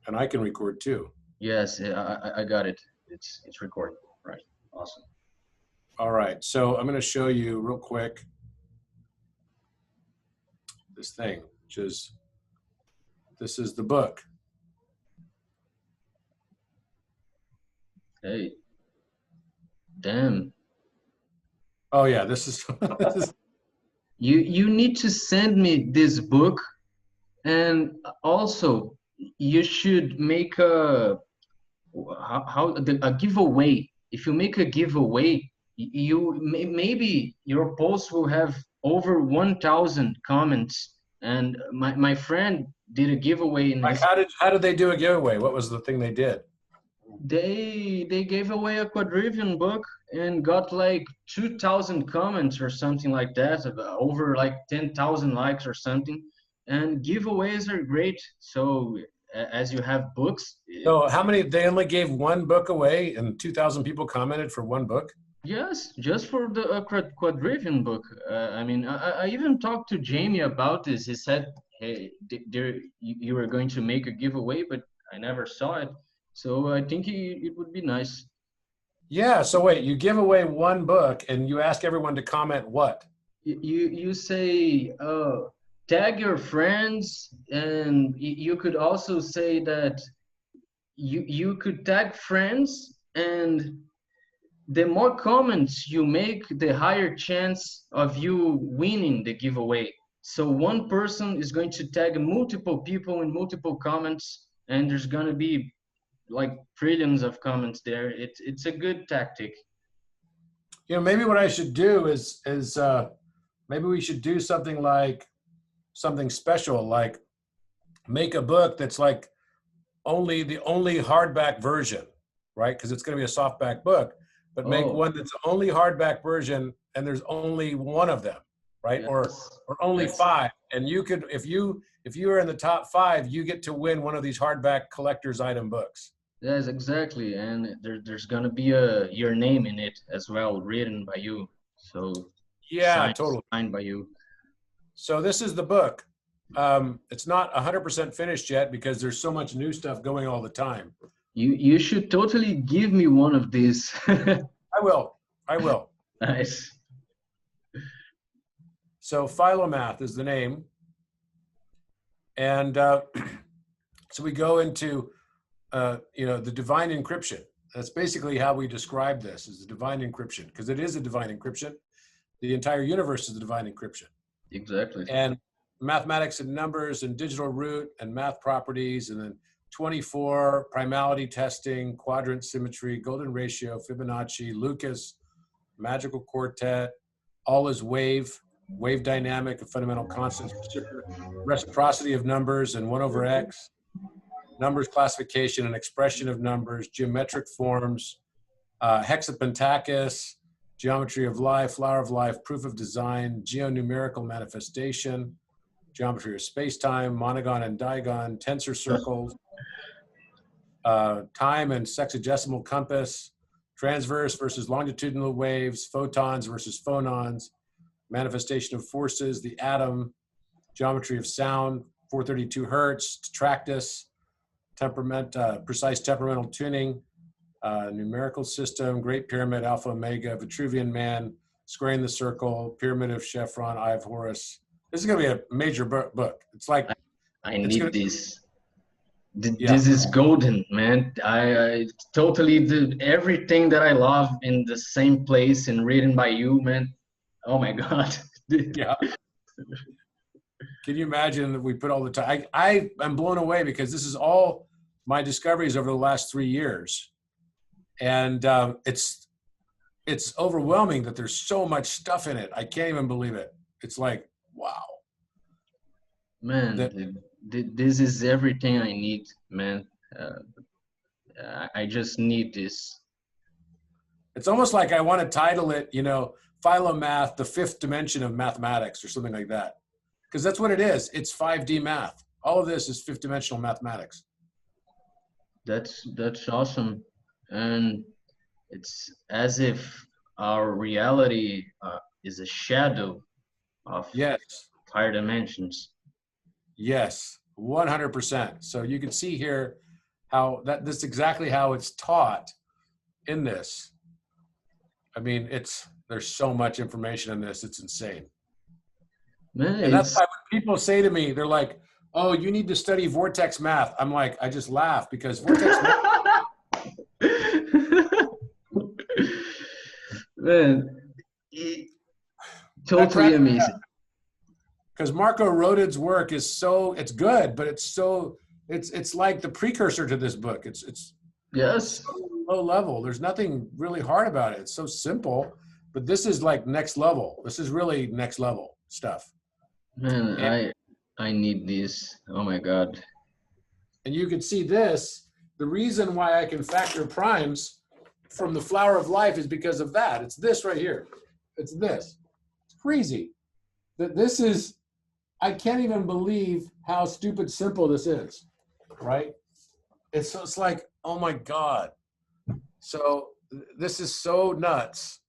and I can record too. Yes, I got it. It's recording. Right. Awesome. All right, so I'm going to show you real quick this thing, which is, this is the book. Hey. Damn. Oh yeah, this is, this is You need to send me this book, and also you should make a giveaway. If you make a giveaway, maybe your post will have over 1,000 comments. And my friend did a giveaway in like, his. how did they do a giveaway? What was the thing they did? They gave away a quadrivium book and got like 2,000 comments or something like that, over like 10,000 likes or something. And giveaways are great. So as you have books. So how many, they only gave one book away and 2,000 people commented for one book? Yes, just for the quadrivium book. I mean, I even talked to Jamie about this. He said, "Hey, you were going to make a giveaway, but I never saw it. So I think it would be nice." Yeah. So wait, you give away one book and you ask everyone to comment what? You say, tag your friends, and you could also say that you could tag friends, and the more comments you make, the higher chance of you winning the giveaway. So one person is going to tag multiple people in multiple comments, and there's going to be like trillions of comments there. It's a good tactic. You know, maybe what I should do is maybe we should do something like something special, like make a book that's like the only hardback version, right? Because it's going to be a softback book, but make one that's only hardback version, and there's only one of them, right? Yes. Or only five. And you could, if you are in the top 5, you get to win one of these hardback collector's item books. Yes, exactly. And there's gonna be your name in it as well, written by you. So yeah, totally signed by you. So this is the book. It's not 100% finished yet because there's so much new stuff going all the time. You should totally give me one of these. I will. Nice. So Philomath is the name. And so we go into, the divine encryption. That's basically how we describe this, is the divine encryption, because it is a divine encryption. The entire universe is a divine encryption. Exactly. And mathematics and numbers and digital root and math properties, and then 24, primality testing, quadrant symmetry, golden ratio, Fibonacci, Lucas, magical quartet, all is wave dynamic, a fundamental constant, reciprocity of numbers and 1 over x, numbers classification and expression of numbers, geometric forms, hexapentakis, geometry of life, flower of life, proof of design, geonumerical manifestation, geometry of space-time, monogon and digon, tensor circles, time and sexagesimal compass, transverse versus longitudinal waves, photons versus phonons, manifestation of forces, the atom, geometry of sound, 432 hertz, tetractys, precise temperamental tuning, numerical system, Great Pyramid, Alpha Omega, Vitruvian Man, squaring the circle, Pyramid of Chevron, Eye of Horus. This is going to be a major book. It's like I need this. Yeah. This is golden, man. I totally did everything that I love in the same place and written by you, man. Oh my God. Yeah. Can you imagine that we put all the time? I am blown away because this is all my discoveries over the last 3 years. And it's overwhelming that there's so much stuff in it. I can't even believe it. It's like, wow. Man, this is everything I need, man. I just need this. It's almost like I want to title it, Philomath, the 5th dimension of mathematics, or something like that. Because that's what it is. It's 5D math. All of this is 5th dimensional mathematics. That's awesome. And it's as if our reality is a shadow of higher dimensions. Yes, 100%. So you can see here, how this is exactly how it's taught in this. I mean, there's so much information in this, it's insane. Man, And that's why when people say to me, they're like, oh, you need to study vortex math. I'm like, I just laugh because vortex math. Man, totally amazing. Because Marco Rodin's work is it's good, but it's like the precursor to this book. It's yes, so low level. There's nothing really hard about it. It's so simple, but this is like next level. This is really next level stuff. Man, I need this. Oh my God. And you can see this. The reason why I can factor primes from the flower of life is because of that. It's this right here. It's this. It's crazy. This is, I can't even believe how stupid simple this is, right? It's like, oh my God. So this is so nuts.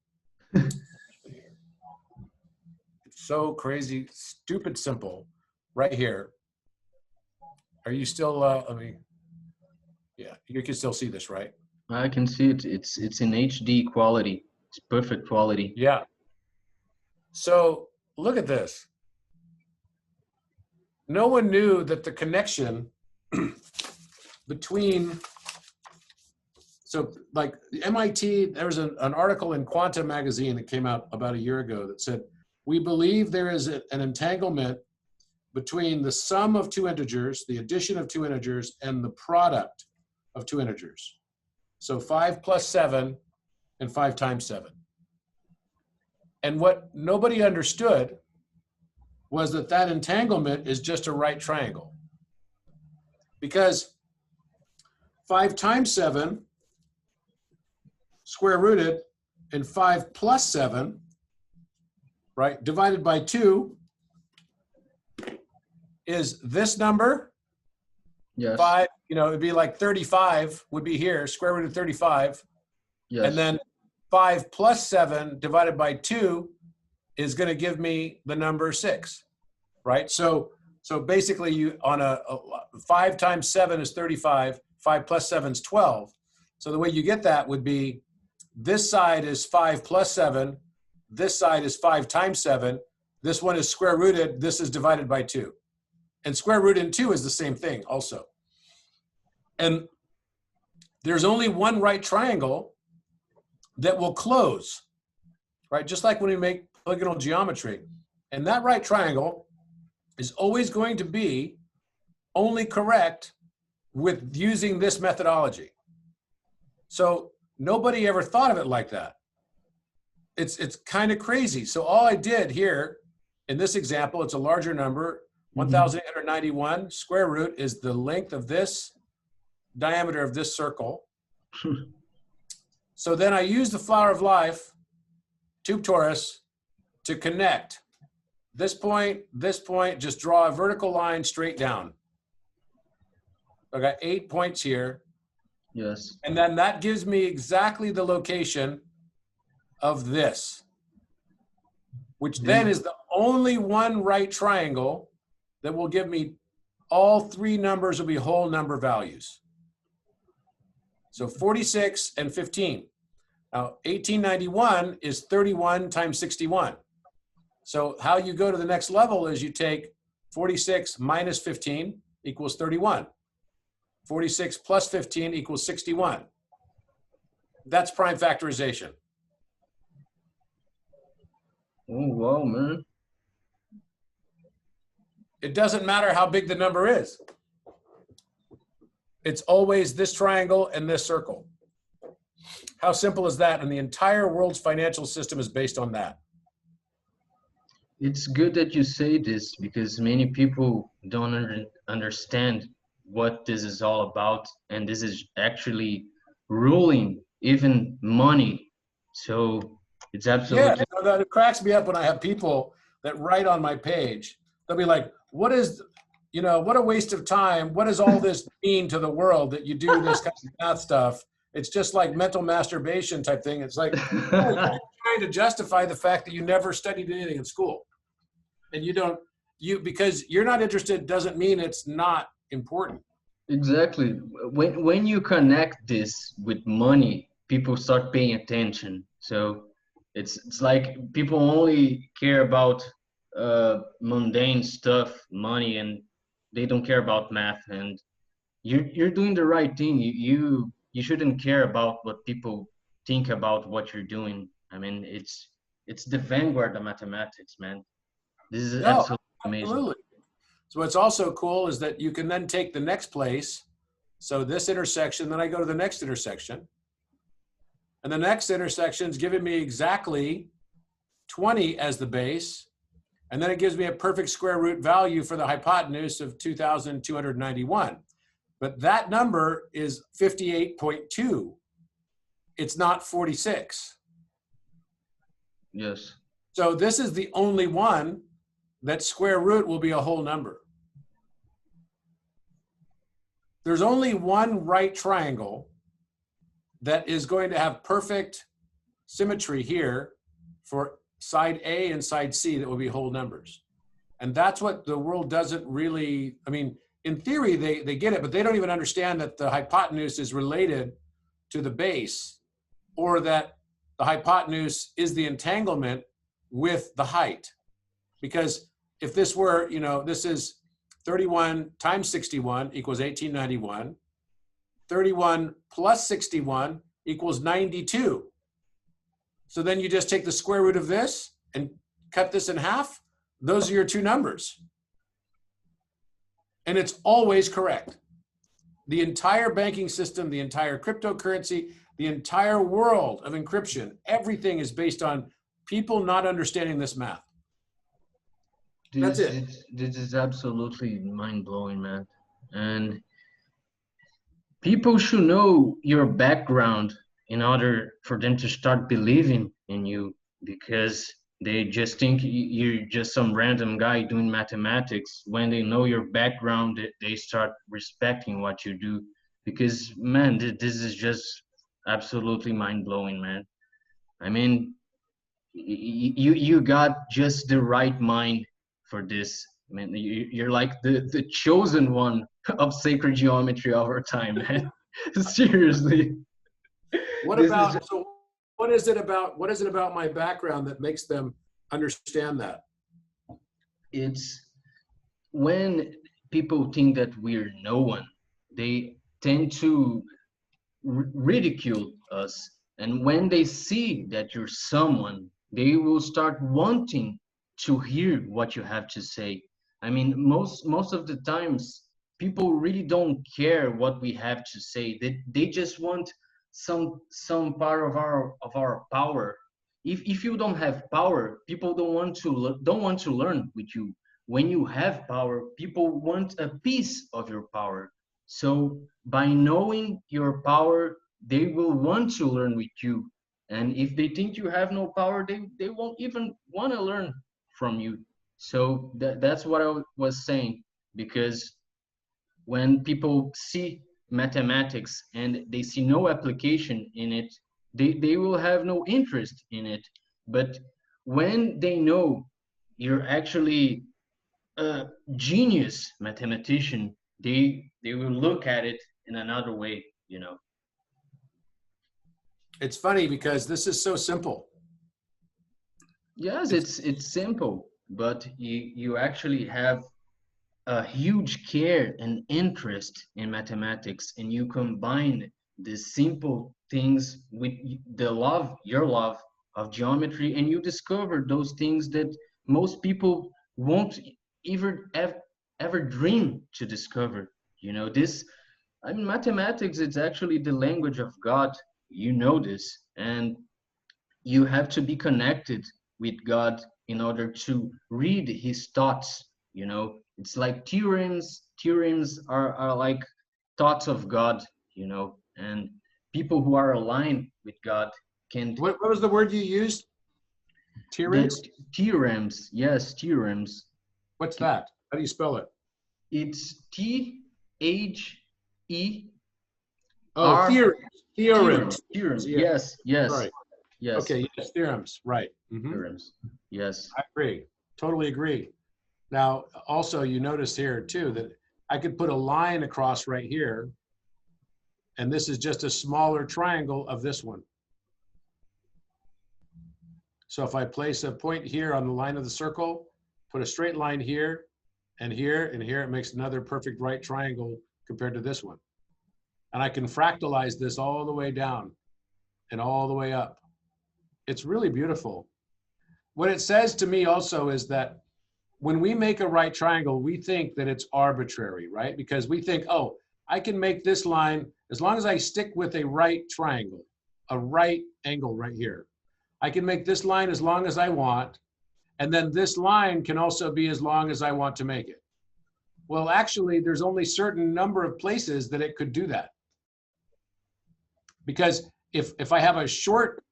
It's so crazy, stupid simple right here. Are you still, yeah, you can still see this, right? I can see it. It's in HD quality. It's perfect quality. Yeah. So look at this. No one knew that the connection between, so like MIT, there was an article in Quanta magazine that came out about a year ago that said, we believe there is an entanglement between the sum of two integers, the addition of two integers, and the product of two integers. So 5 plus 7 and 5 times 7. And what nobody understood was that entanglement is just a right triangle. Because 5 times 7 square rooted and 5 plus 7, right, divided by 2 is this number. Yes. 5, it'd be like 35 would be here, square root of 35. Yes. And then 5 plus 7 divided by 2 is going to give me the number 6, right? So basically you on a 5 times 7 is 35, 5 plus 7 is 12. So the way you get that would be this side is 5 plus 7, this side is 5 times 7, this one is square rooted, this is divided by 2. And square root in 2 is the same thing also. And there's only one right triangle that will close, right? Just like when we make polygonal geometry. And that right triangle is always going to be only correct with using this methodology. So nobody ever thought of it like that. It's kind of crazy. So all I did here in this example, it's a larger number, 1,891. Square root is the length of this diameter of this circle. So then I use the flower of life, tube torus, to connect this point, just draw a vertical line straight down. I got 8 points here. Yes. And then that gives me exactly the location of this, which then is the only one right triangle that will give me all three numbers will be whole number values. So 46 and 15. Now 1891 is 31 times 61. So how you go to the next level is you take 46 minus 15 equals 31. 46 plus 15 equals 61. That's prime factorization. Oh, wow, man. It doesn't matter how big the number is. It's always this triangle and this circle. How simple is that? And the entire world's financial system is based on that. It's good that you say this because many people don't understand what this is all about. And this is actually ruling even money. So it's absolutely. Yeah, it cracks me up when I have people that write on my page. They'll be like, what is, what a waste of time. What does all this mean to the world that you do this kind of math stuff? It's just like mental masturbation type thing. It's like you're trying to justify the fact that you never studied anything in school. And because you're not interested doesn't mean it's not important. Exactly. When you connect this with money, people start paying attention. So it's like people only care about mundane stuff, money, and they don't care about math. And you're doing the right thing. You shouldn't care about what people think about what you're doing. I mean, it's the vanguard of mathematics, man. This is No, absolutely amazing. absolutely. So what's also cool is that you can then take the next place. So this intersection, then I go to the next intersection. And the next intersection is giving me exactly 20 as the base. And then it gives me a perfect square root value for the hypotenuse of 2,291. But that number is 58.2. It's not 46. Yes. So this is the only one that square root will be a whole number. There's only one right triangle that is going to have perfect symmetry here for side A and side C that will be whole numbers. And that's what the world doesn't really, I mean, in theory, they get it, but they don't even understand that the hypotenuse is related to the base, or that the hypotenuse is the entanglement with the height. Because if this were, this is 31 times 61 equals 1891. 31 plus 61 equals 92. So then you just take the square root of this and cut this in half. Those are your two numbers. And it's always correct. The entire banking system, the entire cryptocurrency, the entire world of encryption, everything is based on people not understanding this math. That's it. This is absolutely mind blowing, man. And people should know your background in order for them to start believing in you, because they just think you're just some random guy doing mathematics. When they know your background, they start respecting what you do. Because, man, this is just absolutely mind blowing, man. I mean, you got just the right mind for this. I mean, you're like the chosen one of sacred geometry over time, man. Seriously. What This is about, just, so what is it about my background that makes them understand that? it's when people think that we're no one, they tend to ridicule us. And when they see that you're someone, they will start wanting to hear what you have to say. I mean, most of the times, people really don't care what we have to say. They just want some part of our power. If you don't have power, people don't want to learn with you. When you have power, people want a piece of your power. So by knowing your power, they will want to learn with you. And if they think you have no power, they won't even want to learn from you. So that's what I was saying. Because when people see mathematics and they see no application in it, they will have no interest in it. But when they know you're actually a genius mathematician, they will look at it in another way, you know. It's funny because this is so simple. Yes, it's simple, but you actually have a huge care and interest in mathematics, and you combine the simple things with your love of geometry, and you discover those things that most people won't even ever dream to discover. You know, this, I mean, mathematics is actually the language of God. You know this, and you have to be connected with God in order to read his thoughts. You know, it's like theorems. Theorems are like thoughts of God, you know, and people who are aligned with God can. What was the word you used? The Theorems? theorems, yes, theorems. What's that? How do you spell it? It's Theher. Oh, theorems. Theorems, Theorems. theorems. Yeah, Yes, yes, sorry. yes. Okay, yes, theorems, right. Theorems. Yes. I agree. Totally agree. Now, also, you notice here too that I could put a line across right here, and this is just a smaller triangle of this one. So if I place a point here on the line of the circle, put a straight line here, and here, and here, it makes another perfect right triangle compared to this one. And I can fractalize this all the way down and all the way up. It's really beautiful. What it says to me also is that when we make a right triangle, we think that it's arbitrary, right? Because we think, oh, I can make this line as long as I stick with a right triangle, a right angle right here. I can make this line as long as I want, and then this line can also be as long as I want to make it. Well, actually, there's only a certain number of places that it could do that. Because if I have a short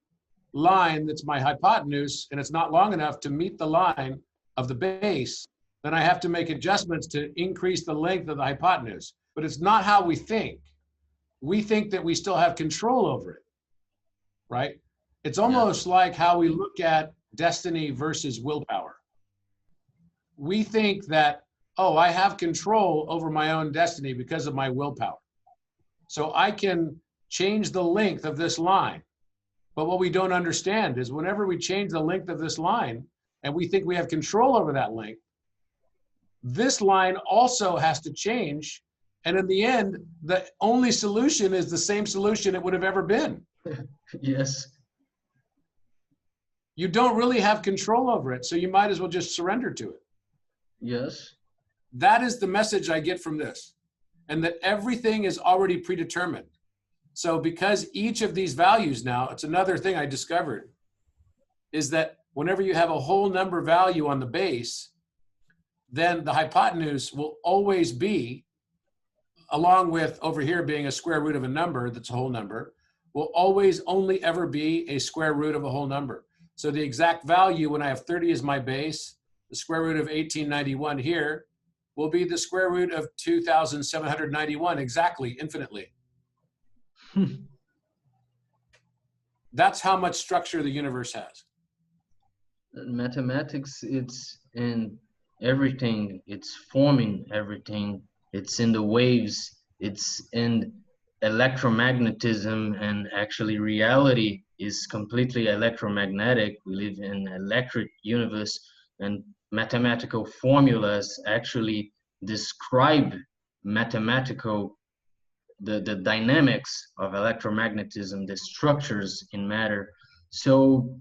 line that's my hypotenuse and it's not long enough to meet the line of the base, then I have to make adjustments to increase the length of the hypotenuse. But it's not how we think. We think that we still have control over it, right? It's almost like how we look at destiny versus willpower. We think that, oh, I have control over my own destiny because of my willpower. So I can change the length of this line. But what we don't understand is whenever we change the length of this line and we think we have control over that length, this line also has to change. And in the end, the only solution is the same solution it would have ever been. Yes. You don't really have control over it, so you might as well just surrender to it. Yes. That is the message I get from this, and that everything is already predetermined. So because each of these values now, it's another thing I discovered, is that whenever you have a whole number value on the base, then the hypotenuse will always be, along with over here being a square root of a number that's a whole number, will always only ever be a square root of a whole number. So the exact value when I have 30 as my base, the square root of 1891 here, will be the square root of 2,791, exactly, infinitely. That's how much structure the universe has. Mathematics, it's in everything. It's forming everything. It's in the waves. It's in electromagnetism, and actually reality is completely electromagnetic. We live in an electric universe, and mathematical formulas actually describe the dynamics of electromagnetism, the structures in matter. So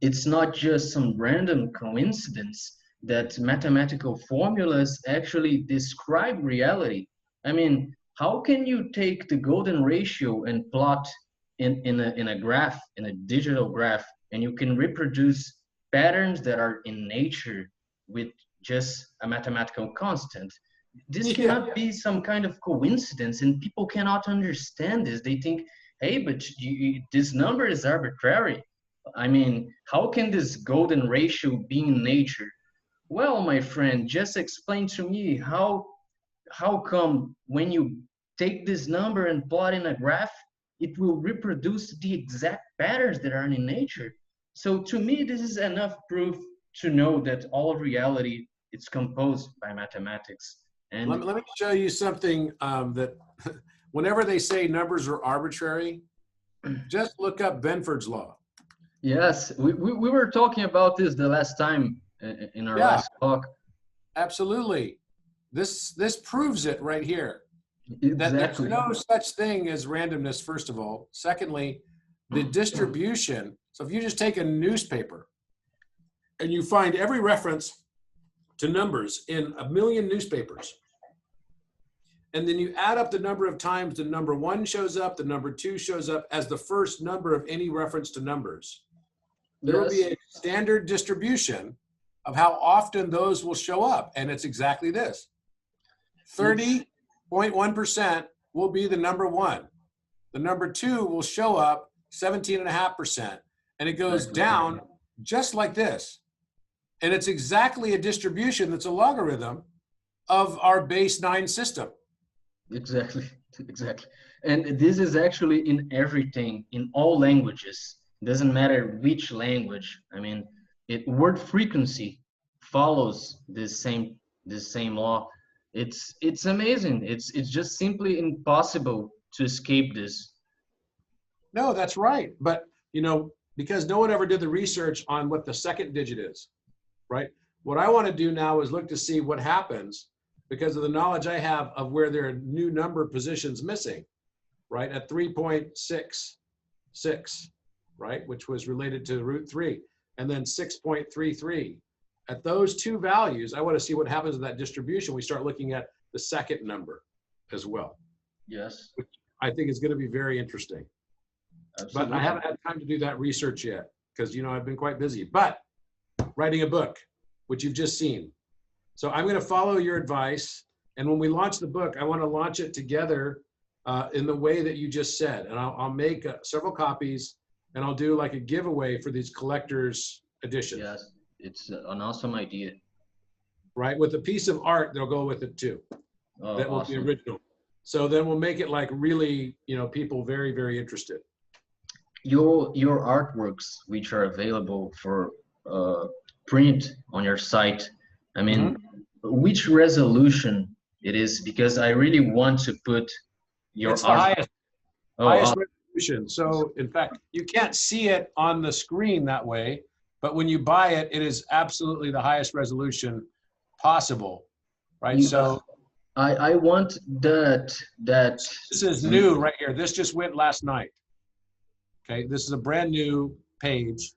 it's not just some random coincidence that mathematical formulas actually describe reality. I mean, how can you take the golden ratio and plot in a graph, in a digital graph, and you can reproduce patterns that are in nature with just a mathematical constant? This cannot be some kind of coincidence, and people cannot understand this. They think, hey, but this number is arbitrary. I mean, how can this golden ratio be in nature? Well, my friend, just explain to me how come when you take this number and plot in a graph, it will reproduce the exact patterns that are in nature. So to me, this is enough proof to know that all of reality is composed by mathematics. And let me show you something that whenever they say numbers are arbitrary, just look up Benford's law. yes, we were talking about this the last time in our last talk. Absolutely. This proves it right here. Exactly. That there's no such thing as randomness, first of all. Secondly, the distribution. So if you just take a newspaper and you find every reference to numbers in 1 million newspapers, and then you add up the number of times the number 1 shows up, the number 2 shows up as the first number of any reference to numbers, there will be a standard distribution of how often those will show up. And it's exactly this. 30.1% will be the number 1. The number 2 will show up 17.5%. And it goes down just like this. And it's exactly a distribution that's a logarithm of our base 9 system. Exactly. And this is actually in everything, in all languages. It doesn't matter which language. I mean, word frequency follows this same law. It's amazing. It's just simply impossible to escape this. No, that's right. But, you know, because no one ever did the research on what the second digit is, right? What I want to do now is look to see what happens because of the knowledge I have of where there are new number positions missing, right? At 3.66, right? Which was related to root 3, and then 6.33. At those two values, I want to see what happens in that distribution. We start looking at the second number as well. Yes. Which I think is going to be very interesting. Absolutely. But I haven't had time to do that research yet because, you know, I've been quite busy. But writing a book, which you've just seen. So I'm going to follow your advice. And when we launch the book, I want to launch it together in the way that you just said. And I'll make several copies and I'll do like a giveaway for these collector's editions. Yes, it's an awesome idea. Right? With a piece of art, they'll go with it too. Oh, that will awesome. be original. So then we'll make it like really, you know, people very, very interested. Your artworks, which are available for print on your site, I mean, which resolution it is? Because I really want to put your It's the art. highest resolution. So in fact, you can't see it on the screen that way, but when you buy it, it is absolutely the highest resolution possible, right? So I want that. This is new right here. This just went last night. Okay, this is a brand new page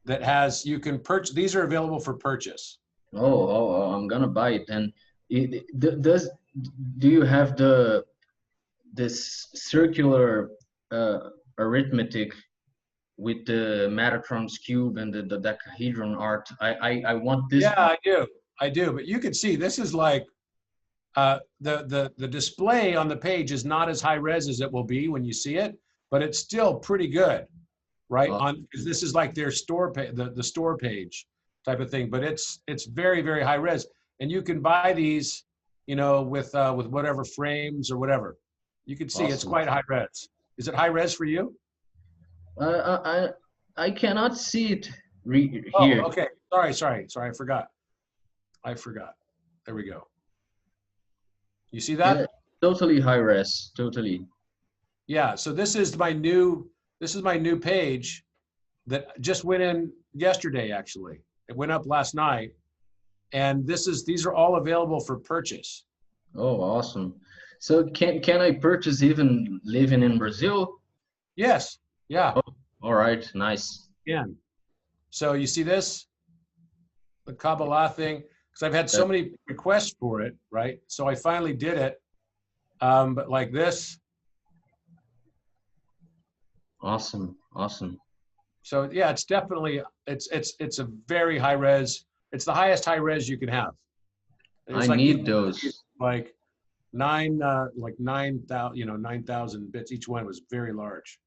that has, you can purchase, these are available for purchase. Oh, I'm gonna buy it. And do you have this circular arithmetic with the Metatron's cube and the dodecahedron art? I want this. Yeah, I do. But you can see this is like the display on the page is not as high res as it will be when you see it, but it's still pretty good, right? Because this is like their store page, the store page type of thing. But it's very, very high res, and you can buy these, you know, with whatever frames or whatever. You can see it's quite high res. Is it high res for you? I cannot see it here. Oh, okay. Sorry. I forgot. There we go. You see that? Yeah, totally high res. Totally. Yeah. So this is my new page that just went in yesterday. Actually, it went up last night, and these are all available for purchase. Oh, awesome. So can I purchase even living in Brazil? Yes. Yeah. Oh, all right. Nice. Yeah. So you see this, the Kabbalah thing, because I've had so many requests for it, right? So I finally did it, but like this. Awesome. So yeah, it's definitely it's a very high res. It's the highest high res you can have. I need those. Like 9,000 bits. Each one was very large.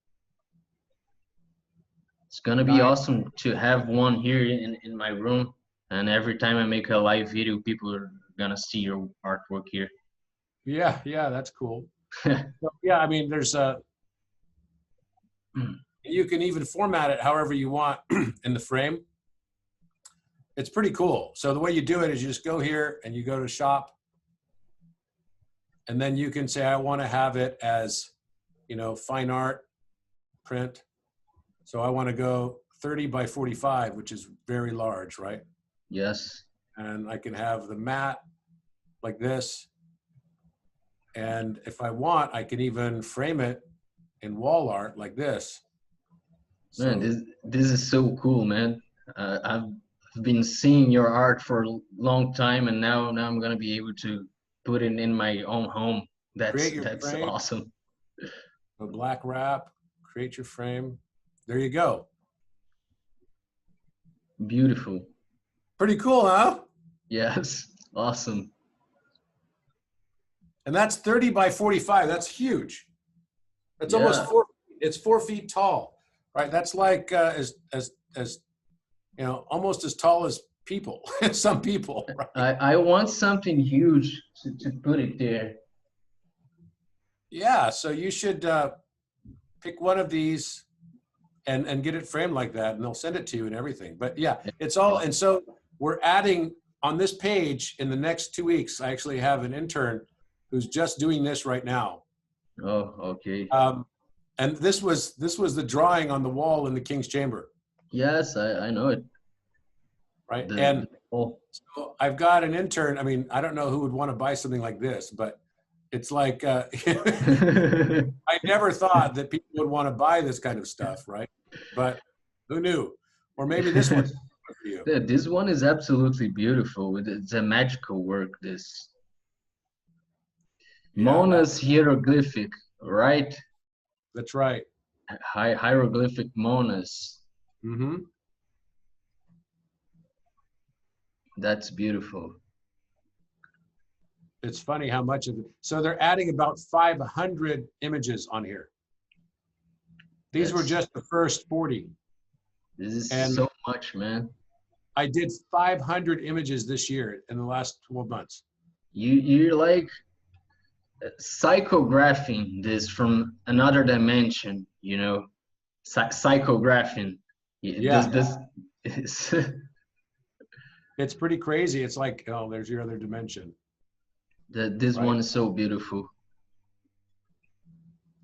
It's gonna be awesome to have one here in my room, and every time I make a live video, people are gonna see your artwork here. Yeah, that's cool. So, yeah, I mean, there's you can even format it however you want in the frame. It's pretty cool. So the way you do it is you just go here and you go to shop, and then you can say, I want to have it as, you know, fine art print. So I want to go 30 by 45, which is very large, right? Yes. And I can have the mat like this. And if I want, I can even frame it in wall art like this. Man, this is so cool, man. I've been seeing your art for a long time, and now I'm gonna be able to put it in my own home. That's awesome. A black wrap, create your frame. There you go. Beautiful. Pretty cool, huh? Yes, awesome. And that's 30 by 45. That's huge. That's almost 4 feet. It's 4 feet tall, right? That's like as you know, almost as tall as people. Some people. Right? I want something huge to put it there. Yeah. So you should pick one of these and get it framed like that, and they'll send it to you and everything. But yeah, it's all. And so we're adding on this page in the next 2 weeks, I actually have an intern who's just doing this right now. Oh, okay. And this was the drawing on the wall in the King's Chamber. Yes, I know it. Right. The oh. So I've got an intern. I mean, I don't know who would want to buy something like this, but it's like, I never thought that people would want to buy this kind of stuff, right? But who knew? Or maybe this one's for you. Yeah, this one is absolutely beautiful. It's a magical work, this. Yeah, Mona's hieroglyphic, right? That's right. Hieroglyphic Monas. Mm-hmm. That's beautiful. It's funny how much of it. So they're adding about 500 images on here. These were just the first 40. This is so much, man. I did 500 images this year in the last 12 months. You're like psychographing this from another dimension, you know, psychographing. Yeah. This It's pretty crazy. It's like, oh, there's your other dimension. This one is so beautiful.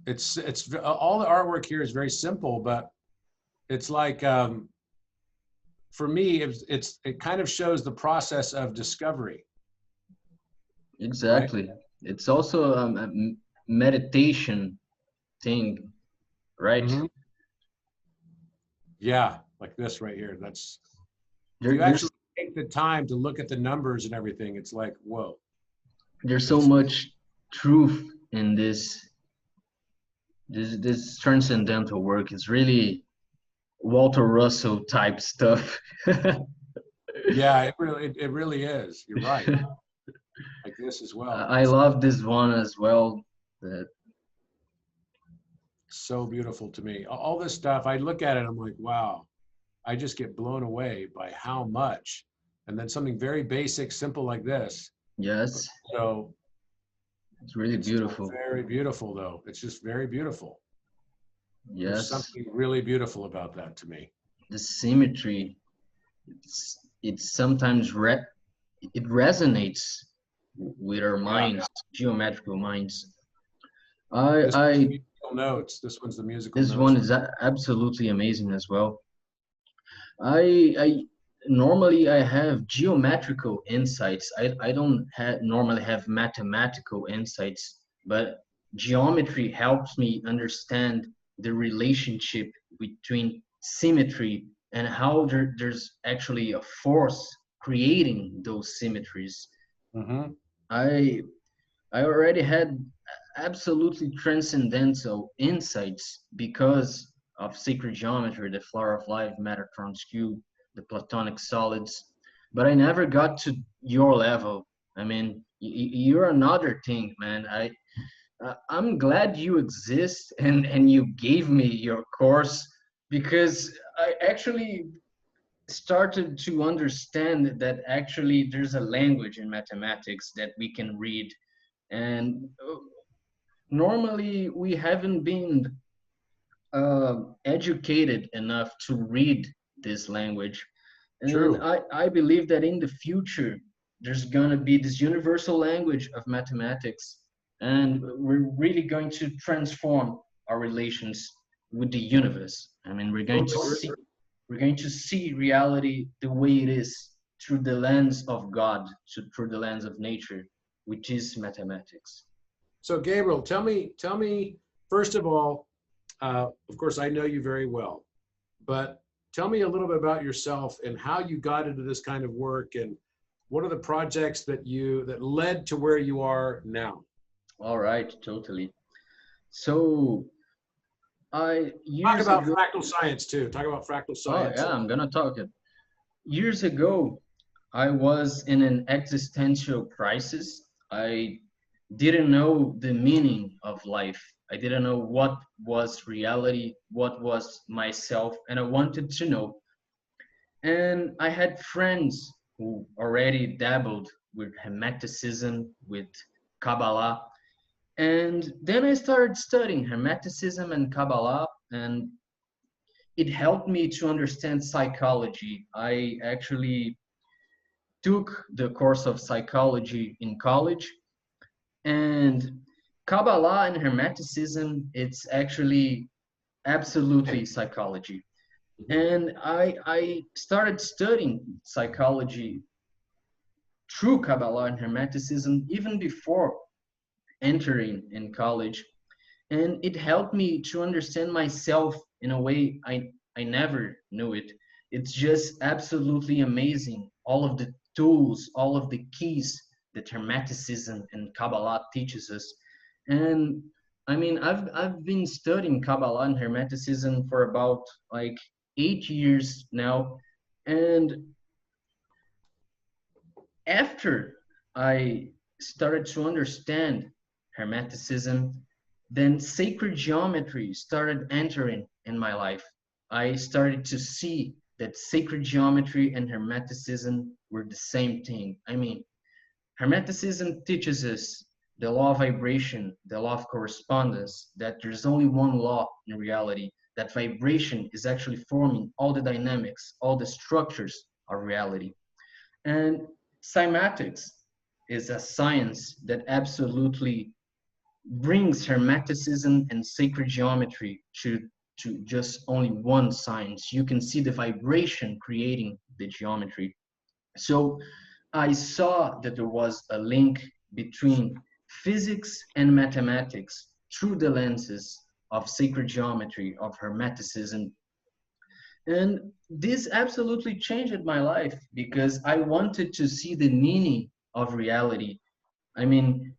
It's all the artwork here is very simple, but it's like, for me, it kind of shows the process of discovery. Exactly. Right? It's also a meditation thing, right? Mm-hmm. Yeah, like this right here. That's, you actually take the time to look at the numbers and everything. It's like, whoa. There's so much truth in this transcendental work. It's really Walter Russell type stuff. Yeah, it really is. You're right. Like this as well. I love this one as well. So beautiful to me. All this stuff, I look at it, I'm like, wow. I just get blown away by how much. And then something very basic, simple like this. Yes. So it's really beautiful. Very beautiful, though. It's just very beautiful. Yes. There's something really beautiful about that to me. The symmetry, it's sometimes it resonates with our minds, geometrical minds. Musical notes. This one's the musical notes. This one is absolutely amazing as well. Normally I have geometrical insights. I don't normally have mathematical insights, but geometry helps me understand the relationship between symmetry and how there's actually a force creating those symmetries. Mm-hmm. I already had absolutely transcendental insights because of sacred geometry, the flower of life, Metatron's cube, the Platonic solids, but I never got to your level. I mean, you're another thing, man. I'm glad you exist and you gave me your course, because I actually started to understand that actually there's a language in mathematics that we can read, and normally we haven't been educated enough to read this language. And true. I believe that in the future there's going to be this universal language of mathematics, and we're really going to transform our relations with the universe. I mean, we're going to see reality the way it is, through the lens of God, through the lens of nature, which is mathematics. So Gabriel, tell me first of all, of course I know you very well, but tell me a little bit about yourself and how you got into this kind of work, and what are the projects that led to where you are now? All right, totally. So talk about fractal science too. Talk about fractal science. Oh yeah, I'm gonna talk it. Years ago, I was in an existential crisis. I didn't know the meaning of life. I didn't know what was reality, what was myself, and I wanted to know. And I had friends who already dabbled with Hermeticism, with Kabbalah. And then I started studying Hermeticism and Kabbalah, and it helped me to understand psychology. I actually took the course of psychology in college, and Kabbalah and Hermeticism, it's actually absolutely psychology. And I started studying psychology through Kabbalah and Hermeticism even before entering in college. And it helped me to understand myself in a way I never knew it. It's just absolutely amazing. All of the tools, all of the keys that Hermeticism and Kabbalah teaches us. And I mean, I've been studying Kabbalah and Hermeticism for about like 8 years now. And after I started to understand Hermeticism, then sacred geometry started entering in my life. I started to see that sacred geometry and Hermeticism were the same thing. I mean, Hermeticism teaches us the law of vibration, the law of correspondence, that there's only one law in reality, that vibration is actually forming all the dynamics, all the structures of reality. And cymatics is a science that absolutely brings Hermeticism and sacred geometry to just only one science. You can see the vibration creating the geometry. So I saw that there was a link between physics and mathematics through the lenses of sacred geometry, of Hermeticism. And this absolutely changed my life because I wanted to see the meaning of reality. I mean,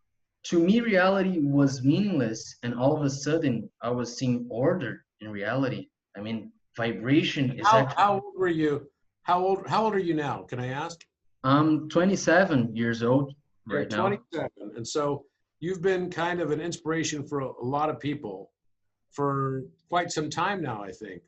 to me, reality was meaningless, and all of a sudden, I was seeing order in reality. I mean, vibration is actually. How old were you? How old are you now? Can I ask? I'm 27 years old You're right now. 27, and so you've been kind of an inspiration for a lot of people for quite some time now. I think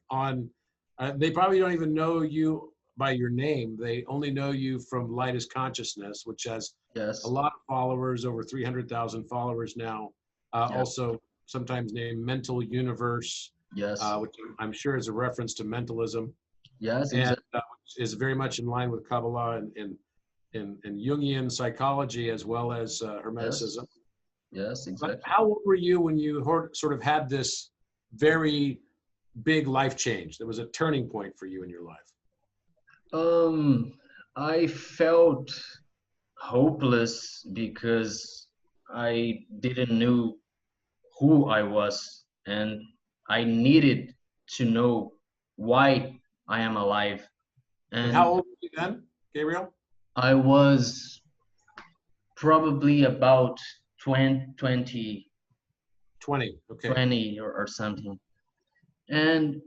they probably don't even know you by your name. They only know you from Light is Consciousness, which has Yes. a lot of followers, over 300,000 followers now. Yeah. Also, sometimes named Mental Universe, Yes. which I'm sure is a reference to mentalism, Yes. and Exactly. which is very much in line with Kabbalah and Jungian psychology as well as Hermeticism. Yes. Exactly. But how old were you when you sort of had this very big life change? There was a turning point for you in your life. I felt hopeless because I didn't know who I was, and I needed to know why I am alive. And how And old were you then, Gabriel? I was probably about 20, 20. Okay. 20 or something. And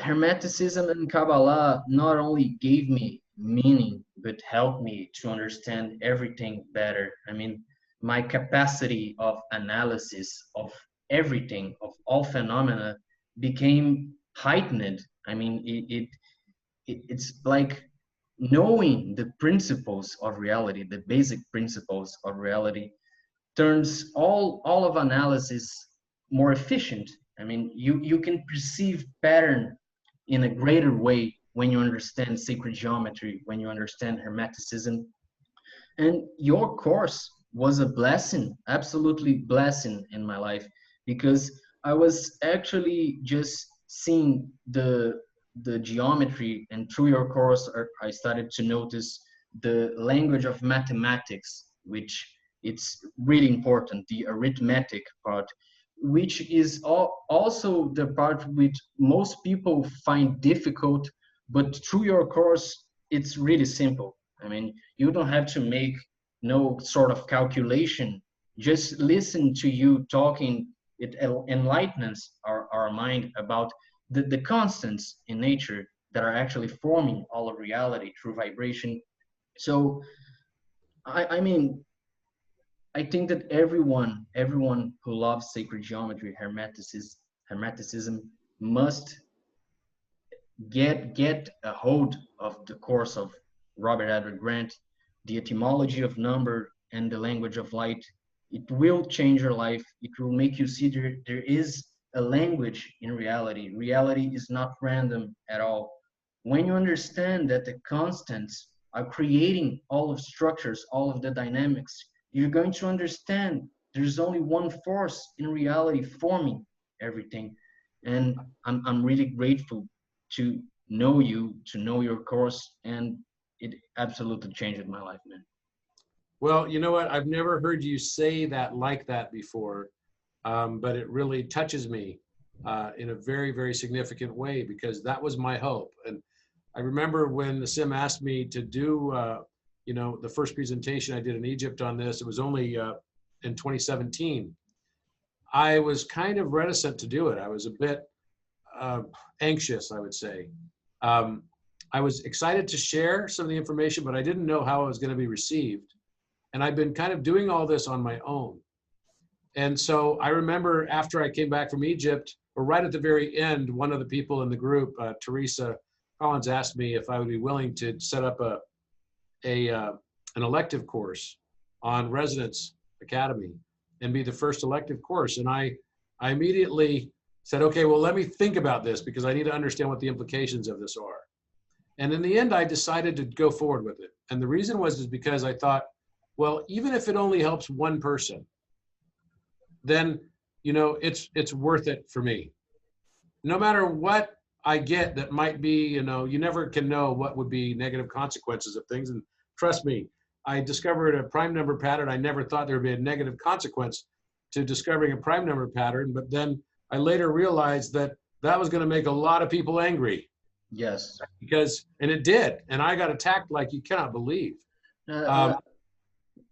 Hermeticism and Kabbalah not only gave me meaning, but helped me to understand everything better. I mean, my capacity of analysis of everything, of all phenomena, became heightened. I mean, it's like knowing the principles of reality, the basic principles of reality, turns all of analysis more efficient. I mean, you can perceive pattern in a greater way when you understand sacred geometry, when you understand Hermeticism. And your course was a blessing, absolutely blessing in my life, because I was actually just seeing the geometry, and through your course, I started to notice the language of mathematics, which it's really important, the arithmetic part, which is also the part which most people find difficult, but through your course, it's really simple. I mean, you don't have to make no sort of calculation. Just listen to you talking. It enlightens our mind about the constants in nature that are actually forming all of reality through vibration. So, I mean, I think that everyone who loves sacred geometry, Hermeticism, must get a hold of the course of Robert Edward Grant, the etymology of number and the language of light. It will change your life. It will make you see there is a language in reality. Reality is not random at all. When you understand that the constants are creating all of structures, all of the dynamics, you're going to understand there's only one force in reality forming everything. And I'm really grateful to know you, to know your course, and it absolutely changed my life, man. Well, you know what? I've never heard you say that like that before, but it really touches me in a very, very significant way, because that was my hope. And I remember when Nassim asked me to do, you know, the first presentation I did in Egypt on this, it was only in 2017. I was kind of reticent to do it. I was a bit anxious, I would say. I was excited to share some of the information, but I didn't know how it was going to be received. And I've been kind of doing all this on my own. And so I remember after I came back from Egypt, or right at the very end, one of the people in the group, Teresa Collins, asked me if I would be willing to set up an elective course on Residence Academy and be the first elective course. And I immediately said, okay, well, let me think about this, because I need to understand what the implications of this are. And in the end, I decided to go forward with it. And the reason is because I thought, well, even if it only helps one person, then, you know, it's worth it for me. No matter what I get that might be, you know, you never can know what would be negative consequences of things. And trust me, I discovered a prime number pattern. I never thought there would be a negative consequence to discovering a prime number pattern. But then I later realized that that was going to make a lot of people angry. Yes. And it did. And I got attacked like you cannot believe. I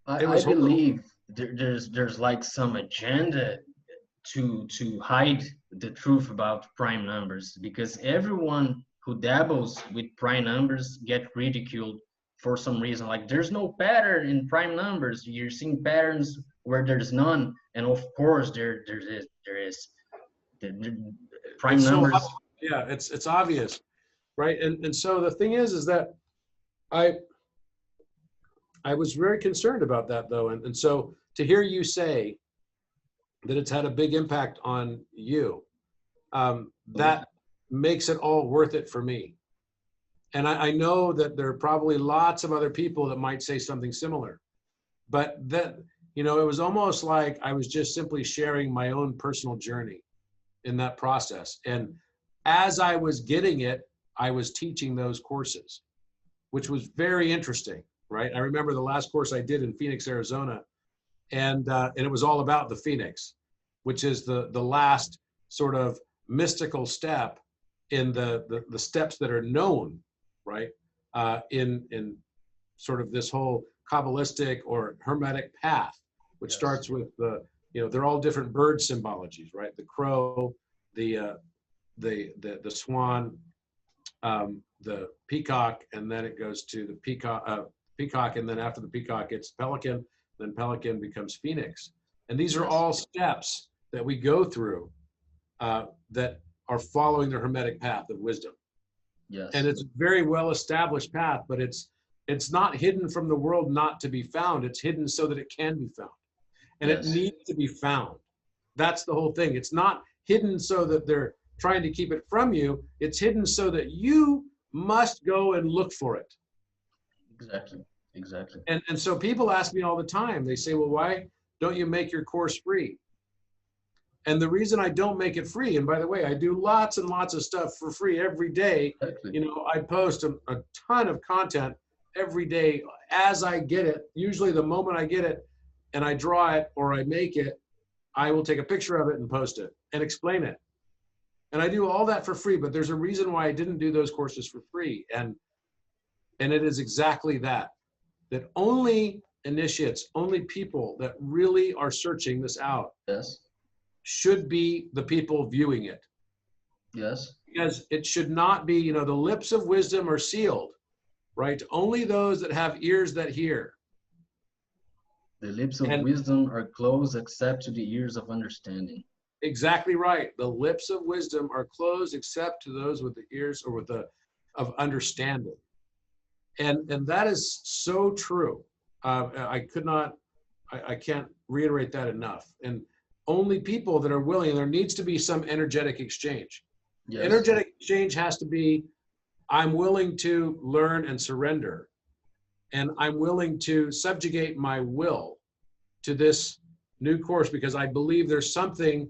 believe there's like some agenda to hide the truth about prime numbers, because everyone who dabbles with prime numbers get ridiculed for some reason. Like, there's no pattern in prime numbers. You're seeing patterns where there's none, and of course there is. The prime numbers. So, yeah, it's obvious, right? And so the thing is that I was very concerned about that, though. And so to hear you say that it's had a big impact on you, that makes it all worth it for me. And I know that there are probably lots of other people that might say something similar. But that, you know, it was almost like I was just simply sharing my own personal journey in that process. And as I was getting it, I was teaching those courses, which was very interesting. Right. I remember the last course I did in Phoenix, Arizona, and it was all about the Phoenix, which is the last sort of mystical step in the steps that are known, right, in sort of this whole Kabbalistic or Hermetic path, which starts with the, you know, they're all different bird symbologies, right? The crow, the swan, the peacock, and then it goes to the peacock, and then after the peacock it's pelican, then pelican becomes phoenix. And these are all steps that we go through that are following the Hermetic path of wisdom. Yes. And it's a very well established path, but it's not hidden from the world not to be found. It's hidden so that it can be found. And it needs to be found. That's the whole thing. It's not hidden so that they're trying to keep it from you. It's hidden so that you must go and look for it. Exactly. And so people ask me all the time, they say, well, why don't you make your course free? And the reason I don't make it free, and by the way, I do lots and lots of stuff for free every day. Exactly. You know, I post a ton of content every day as I get it. Usually the moment I get it and I draw it or I make it, I will take a picture of it and post it and explain it. And I do all that for free, but there's a reason why I didn't do those courses for free. And it is exactly that only initiates, only people that really are searching this out should be the people viewing it. Yes. Because it should not be, you know, the lips of wisdom are sealed, right? Only those that have ears that hear. The lips of wisdom are closed except to the ears of understanding. Exactly right. The lips of wisdom are closed except to those with the ears or of understanding. And that is so true. I can't reiterate that enough. And only people that are willing, there needs to be some energetic exchange. Yes. Energetic exchange has to be, I'm willing to learn and surrender. and I'm willing to subjugate my will to this new course because I believe there's something,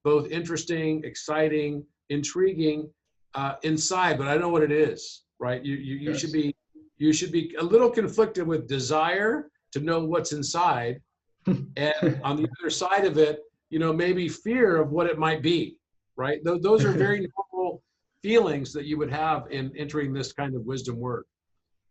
both interesting, exciting, intriguing inside, but I don't know what it is, right? You Yes. should be a little conflicted with desire to know what's inside, and on the other side of it, maybe fear of what it might be, right? Those are very normal feelings that you would have in entering this kind of wisdom work.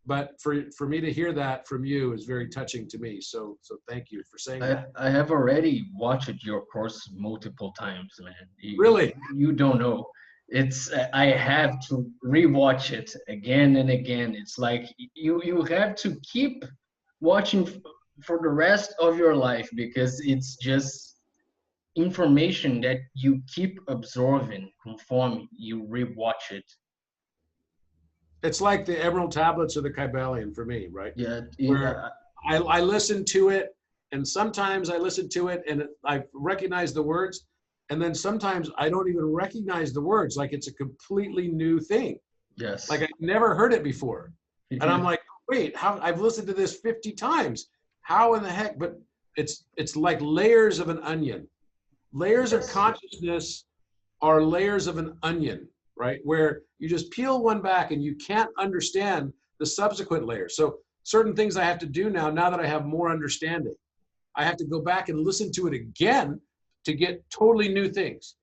But for me to hear that from you is very touching to me. So thank you for saying that. I have already watched your course multiple times, man. Really? You don't know. It's I have to rewatch it again and again. It's like you have to keep watching for the rest of your life because it's just information that you keep absorbing conform you rewatch it. It's like the Emerald Tablets or the Kybalion for me, right? Yeah, Where I listen to it, and sometimes I listen to it and I recognize the words, and then sometimes I don't even recognize the words, like it's a completely new thing. yes. Like I've never heard it before. And I'm like, wait, how? I've listened to this 50 times. How in the heck? But it's like layers of an onion. Layers of consciousness are layers of an onion, right? Where you just peel one back and you can't understand the subsequent layers. So certain things I have to do now that I have more understanding, I have to go back and listen to it again to get totally new things.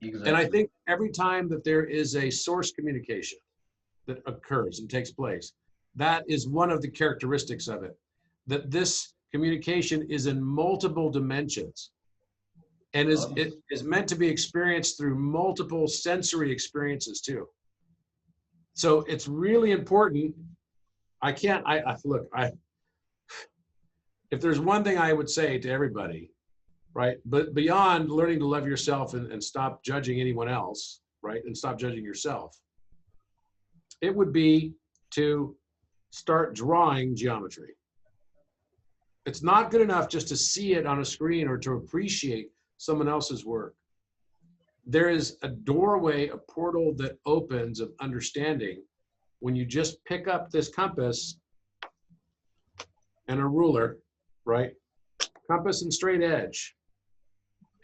Exactly. And I think every time that there is a source communication that occurs and takes place, that is one of the characteristics of it, that this communication is in multiple dimensions and it is meant to be experienced through multiple sensory experiences too. So it's really important. If there's one thing I would say to everybody, right, but beyond learning to love yourself and stop judging anyone else, right, and stop judging yourself, it would be to start drawing geometry. It's not good enough just to see it on a screen or to appreciate someone else's work. There is a doorway, a portal that opens of understanding when you just pick up this compass and a ruler, right? Compass and straight edge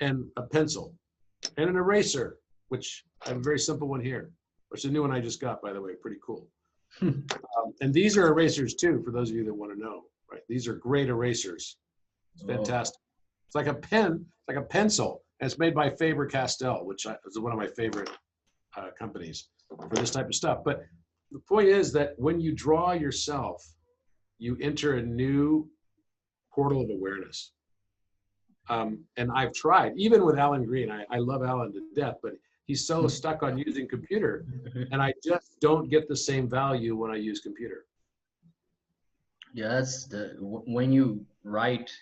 and a pencil and an eraser, which I have a very simple one here, which is a new one I just got, by the way, pretty cool. And these are erasers too, for those of you that want to know, right? These are great erasers. It's fantastic. It's like a pen, it's like a pencil, and it's made by Faber-Castell, which is one of my favorite companies for this type of stuff. But the point is that when you draw yourself, you enter a new portal of awareness. And I've tried, even with Alan Green, I love Alan to death, but he's so stuck on using computer, and I just don't get the same value when I use computer. Yeah, that's when you write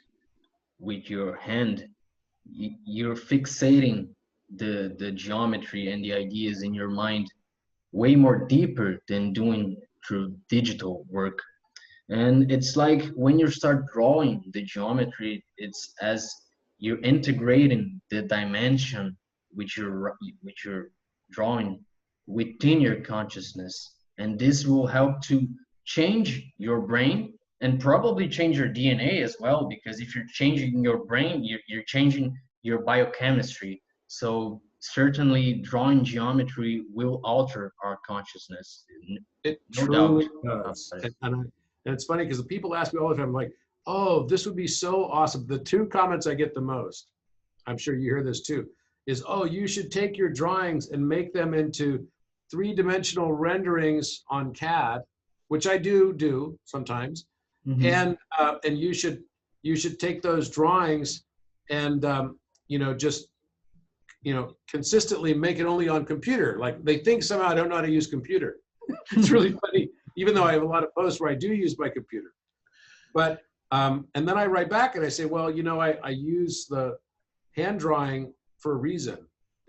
with your hand, you're fixating the geometry and the ideas in your mind way more deeper than doing through digital work. And it's like when you start drawing the geometry, it's as you're integrating the dimension which you're drawing within your consciousness, and this will help to change your brain and probably change your DNA as well, because if you're changing your brain, you're changing your biochemistry. So certainly drawing geometry will alter our consciousness. It No truly doubt. does. And it's funny because people ask me all the time, like, oh, this would be so awesome. The two comments I get the most, I'm sure you hear this too, is, oh, you should take your drawings and make them into three-dimensional renderings on CAD, which I do sometimes. Mm-hmm. And you should take those drawings and just consistently make it only on computer. Like they think somehow I don't know how to use computer. It's really funny, even though I have a lot of posts where I do use my computer. But and then I write back and I say, well, I use the hand drawing for a reason,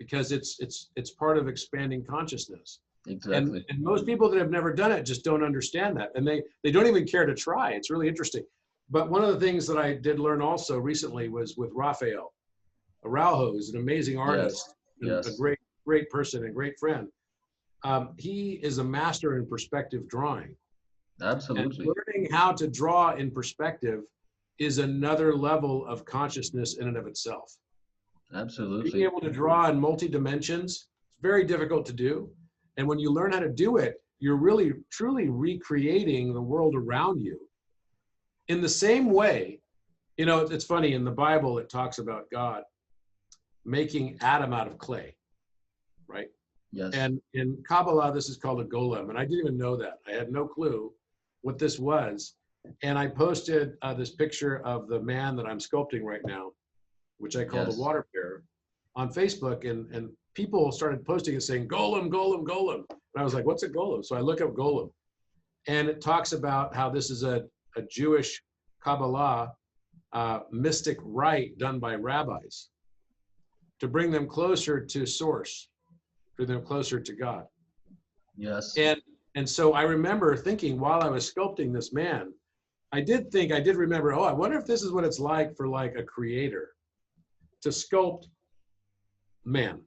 because it's part of expanding consciousness. Exactly. And most people that have never done it just don't understand that, and they don't even care to try. It's really interesting. But one of the things that I did learn also recently was with Raphael. Araujo is an amazing artist, Yes. a great person and great friend. He is a master in perspective drawing. And Absolutely. learning how to draw in perspective is another level of consciousness in and of itself. Being Absolutely. able to draw in multi-dimensions is very difficult to do. And when you learn how to do it, you're really, truly recreating the world around you. In the same way, you know, it's funny, in the Bible, it talks about God making Adam out of clay, right? Yes. And in Kabbalah, this is called a golem. And I didn't even know that. I had no clue what this was. And I posted this picture of the man that I'm sculpting right now, which I call the Yes. water bear, on Facebook. And people started posting and saying, golem, golem, golem. And I was like, what's a golem? So I look up golem. And it talks about how this is a Jewish Kabbalah mystic rite done by rabbis to bring them closer to source, bring them closer to God. Yes. And so I remember thinking while I was sculpting this man, I did remember, oh, I wonder if this is what it's like for like a creator to sculpt man.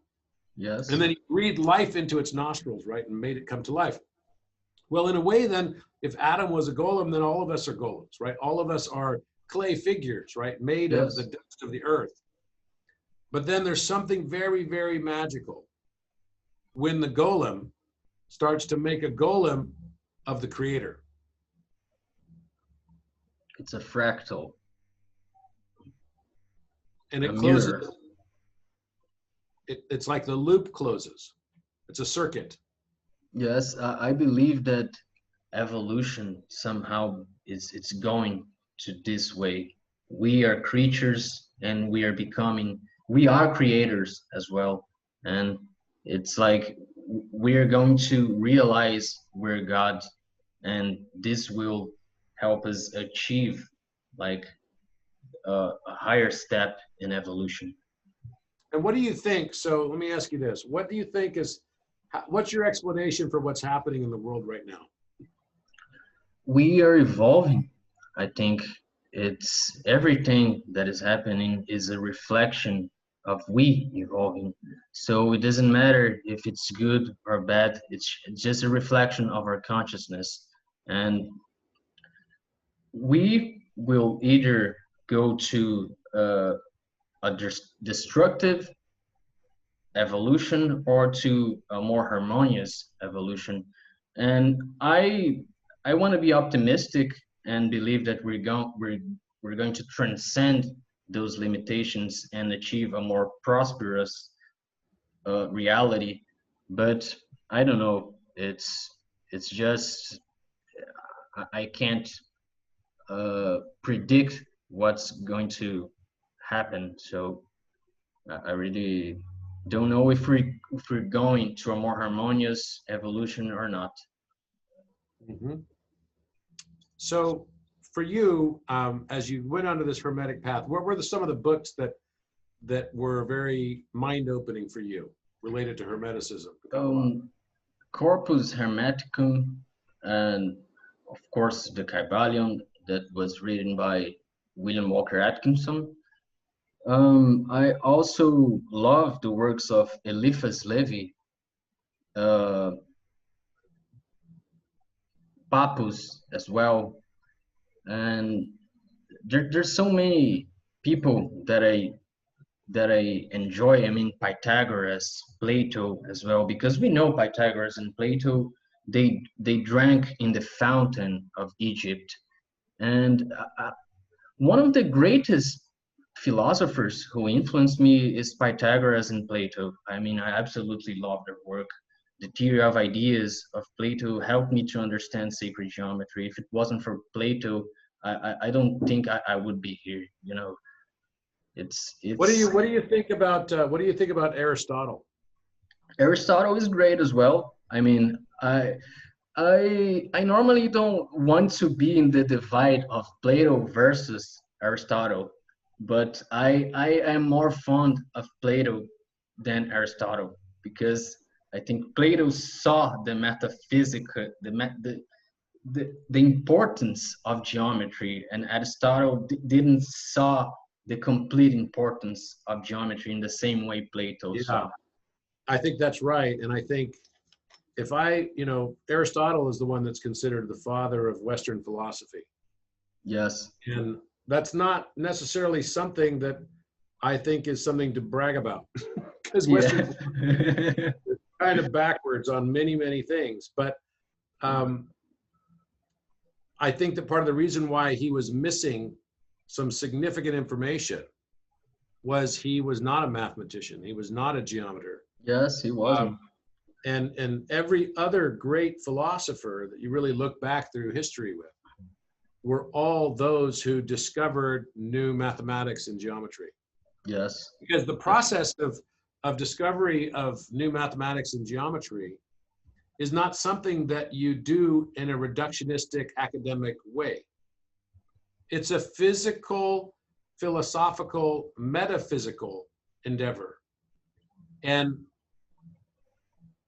Yes. And then he breathed life into its nostrils, right, and made it come to life. Well, in a way, then, if Adam was a golem, then all of us are golems, right? All of us are clay figures, right, made of the Yes. dust of the earth. But then there's something very, very magical when the golem starts to make a golem of the creator. It's a fractal, And a it closes, mirror. it's like the loop closes. It's a circuit. Yes, I believe that evolution somehow it's going to this way. We are creatures and we are creators as well. And it's like we're going to realize we're God, and this will help us achieve like a higher step in evolution. And what do you think? So let me ask you this. What do you think what's your explanation for what's happening in the world right now? We are evolving. I think it's everything that is happening is a reflection of we evolving. So it doesn't matter if it's good or bad, it's just a reflection of our consciousness. And we will either go to a destructive evolution or to a more harmonious evolution. And I want to be optimistic and believe that we're going to transcend those limitations and achieve a more prosperous reality. But I don't know. It's just I can't predict what's going to happen. So I really don't know if we're going to a more harmonious evolution or not. Mm-hmm. So for you, as you went onto this Hermetic path, what were some of the books that were very mind-opening for you related to Hermeticism? Corpus Hermeticum, and of course the Kybalion that was written by William Walker Atkinson. I also love the works of Eliphas Levi, Pappus as well, and there's so many people that I enjoy. I mean, Pythagoras, Plato as well, because we know Pythagoras and Plato, they drank in the fountain of Egypt, and one of the greatest philosophers who influenced me is Pythagoras and Plato. I mean, I absolutely love their work. The theory of ideas of Plato helped me to understand sacred geometry. If it wasn't for Plato, I don't think I would be here. You know, it's What do you think about Aristotle? Aristotle is great as well. I mean, I normally don't want to be in the divide of Plato versus Aristotle, but I am more fond of Plato than Aristotle because I think Plato saw the metaphysical, the importance of geometry, and Aristotle didn't saw the complete importance of geometry in the same way Plato Yeah, saw. I think that's right. And I think if I, Aristotle is the one that's considered the father of Western philosophy. Yes. And that's not necessarily something that I think is something to brag about, because Western philosophy Yeah. is kind of backwards on many, many things. But I think that part of the reason why he was missing some significant information was he was not a mathematician. He was not a geometer. Yes, he wasn't. And every other great philosopher that you really look back through history with were all those who discovered new mathematics and geometry. Yes. Because the process of discovery of new mathematics and geometry is not something that you do in a reductionistic academic way. It's a physical, philosophical, metaphysical endeavor. And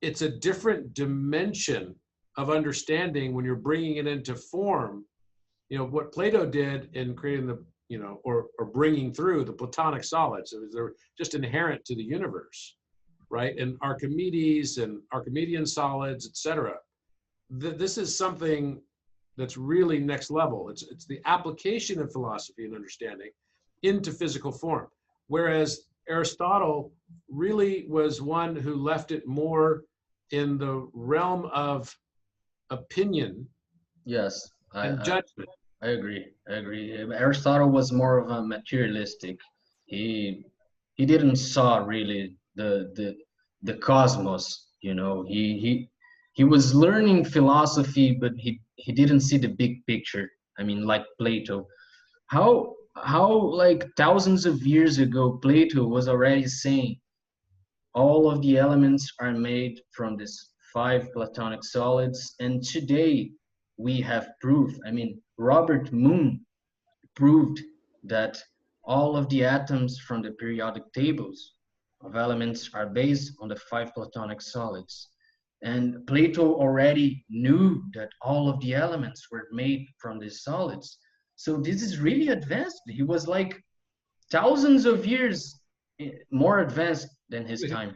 it's a different dimension of understanding when you're bringing it into form. What Plato did in creating the, or bringing through the Platonic solids, they're just inherent to the universe, right? And Archimedes and Archimedean solids, etc. This is something that's really next level. It's the application of philosophy and understanding into physical form. Whereas Aristotle really was one who left it more in the realm of opinion. Yes. And judgment. I agree. Aristotle was more of a materialistic. He didn't saw really the cosmos. He was learning philosophy, but he didn't see the big picture. I mean, like Plato. How like thousands of years ago Plato was already saying all of the elements are made from these 5 Platonic solids, and today we have proof. I mean, Robert Moon proved that all of the atoms from the periodic tables of elements are based on the 5 Platonic solids. And Plato already knew that all of the elements were made from these solids. So this is really advanced. He was like thousands of years more advanced than his time.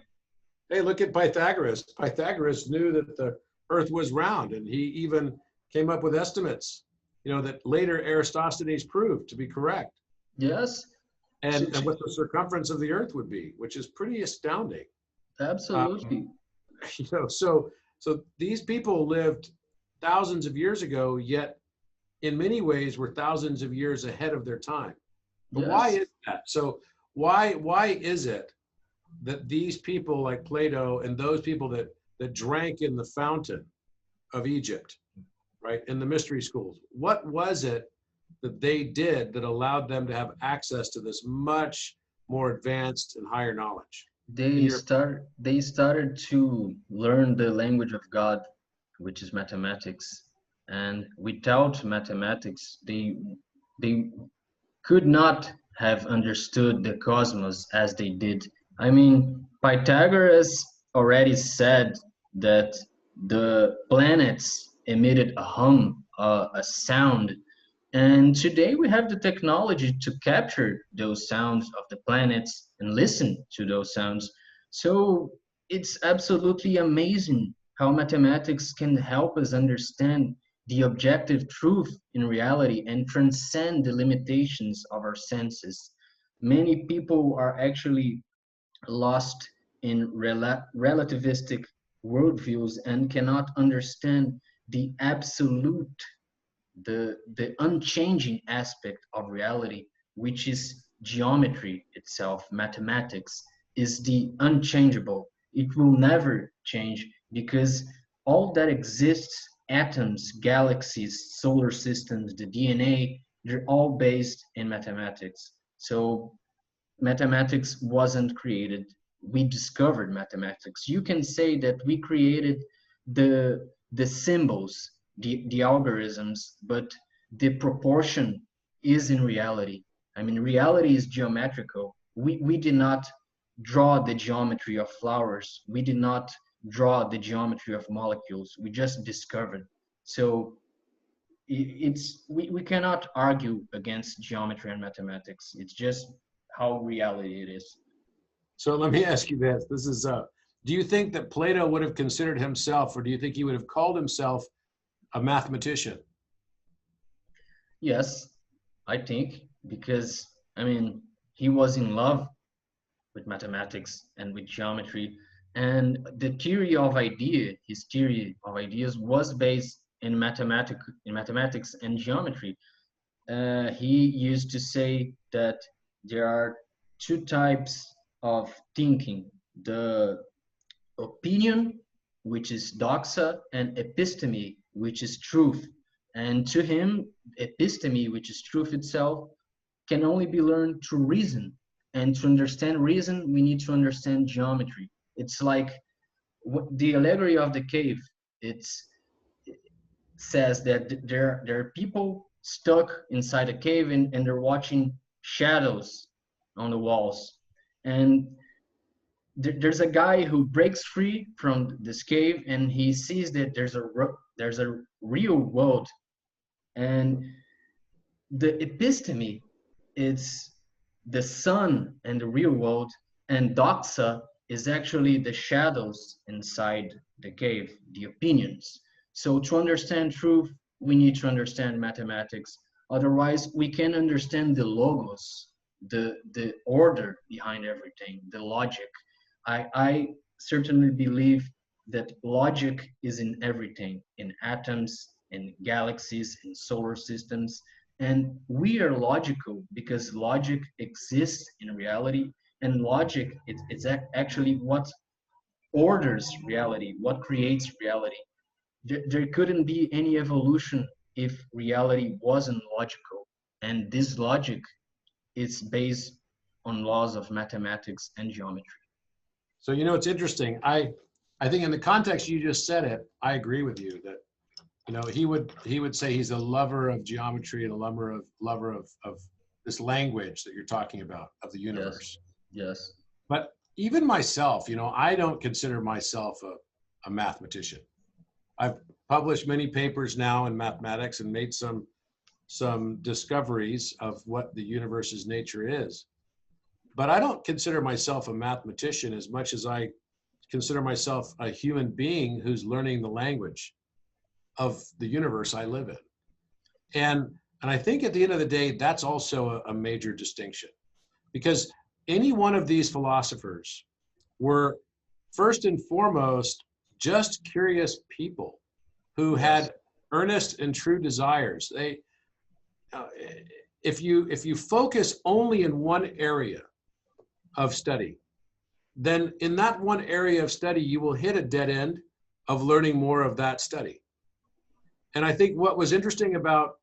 Hey, look at Pythagoras. Pythagoras knew that the earth was round, and he even came up with estimates, that later Eratosthenes proved to be correct. Yes. And what the circumference of the earth would be, which is pretty astounding. Absolutely. So these people lived thousands of years ago, yet in many ways were thousands of years ahead of their time. But Yes. why is that? So why is it that these people like Plato and those people that drank in the fountain of Egypt, right, in the mystery schools, what was it that they did that allowed them to have access to this much more advanced and higher knowledge? They started to learn the language of God, which is mathematics. And without mathematics, they could not have understood the cosmos as they did. I mean, Pythagoras already said that the planets emitted a hum, a sound. And today we have the technology to capture those sounds of the planets and listen to those sounds. So it's absolutely amazing how mathematics can help us understand the objective truth in reality and transcend the limitations of our senses. Many people are actually lost in relativistic worldviews and cannot understand the absolute, the unchanging aspect of reality, which is geometry itself. Mathematics is the unchangeable. It will never change because all that exists, atoms, galaxies, solar systems, the DNA, they're all based in mathematics. So mathematics wasn't created. We discovered mathematics. You can say that we created the symbols, the algorithms, but the proportion is in reality. I mean, reality is geometrical. We did not draw the geometry of flowers. We did not draw the geometry of molecules. We just discovered. So we cannot argue against geometry and mathematics. It's just how reality it is. So let me ask you this. This is Do you think that Plato would have considered himself, or do you think he would have called himself a mathematician? Yes, I think, because I mean, he was in love with mathematics and with geometry, and the theory of idea, his theory of ideas was based in mathematics and geometry. He used to say that there are two types of thinking: the opinion, which is doxa, and episteme, which is truth. And to him, episteme, which is truth itself, can only be learned through reason. And to understand reason, we need to understand geometry. It's like the allegory of the cave. It says that there are people stuck inside a cave, and they're watching shadows on the walls. And there's a guy who breaks free from this cave, and he sees that there's a real world. And the episteme is the sun and the real world, and doxa is actually the shadows inside the cave, the opinions. So to understand truth, we need to understand mathematics. Otherwise, we can understand the logos, the order behind everything, the logic. I certainly believe that logic is in everything, in atoms, in galaxies, in solar systems. And we are logical because logic exists in reality. And logic, it's actually what orders reality, what creates reality. There couldn't be any evolution if reality wasn't logical. And this logic is based on laws of mathematics and geometry. So, you know, it's interesting. I think in the context you just said it, I agree with you that, you know, he would say he's a lover of geometry and a lover of this language that you're talking about, of the universe. Yes. Yes. But even myself, you know, I don't consider myself a mathematician. I've published many papers now in mathematics and made some discoveries of what the universe's nature is. But I don't consider myself a mathematician as much as I consider myself a human being who's learning the language of the universe I live in. And I think at the end of the day, that's also a major distinction, because any one of these philosophers were first and foremost just curious people who had earnest and true desires. They, if you focus only in one area of study, then in that one area of study, you will hit a dead end of learning more of that study. And I think what was interesting about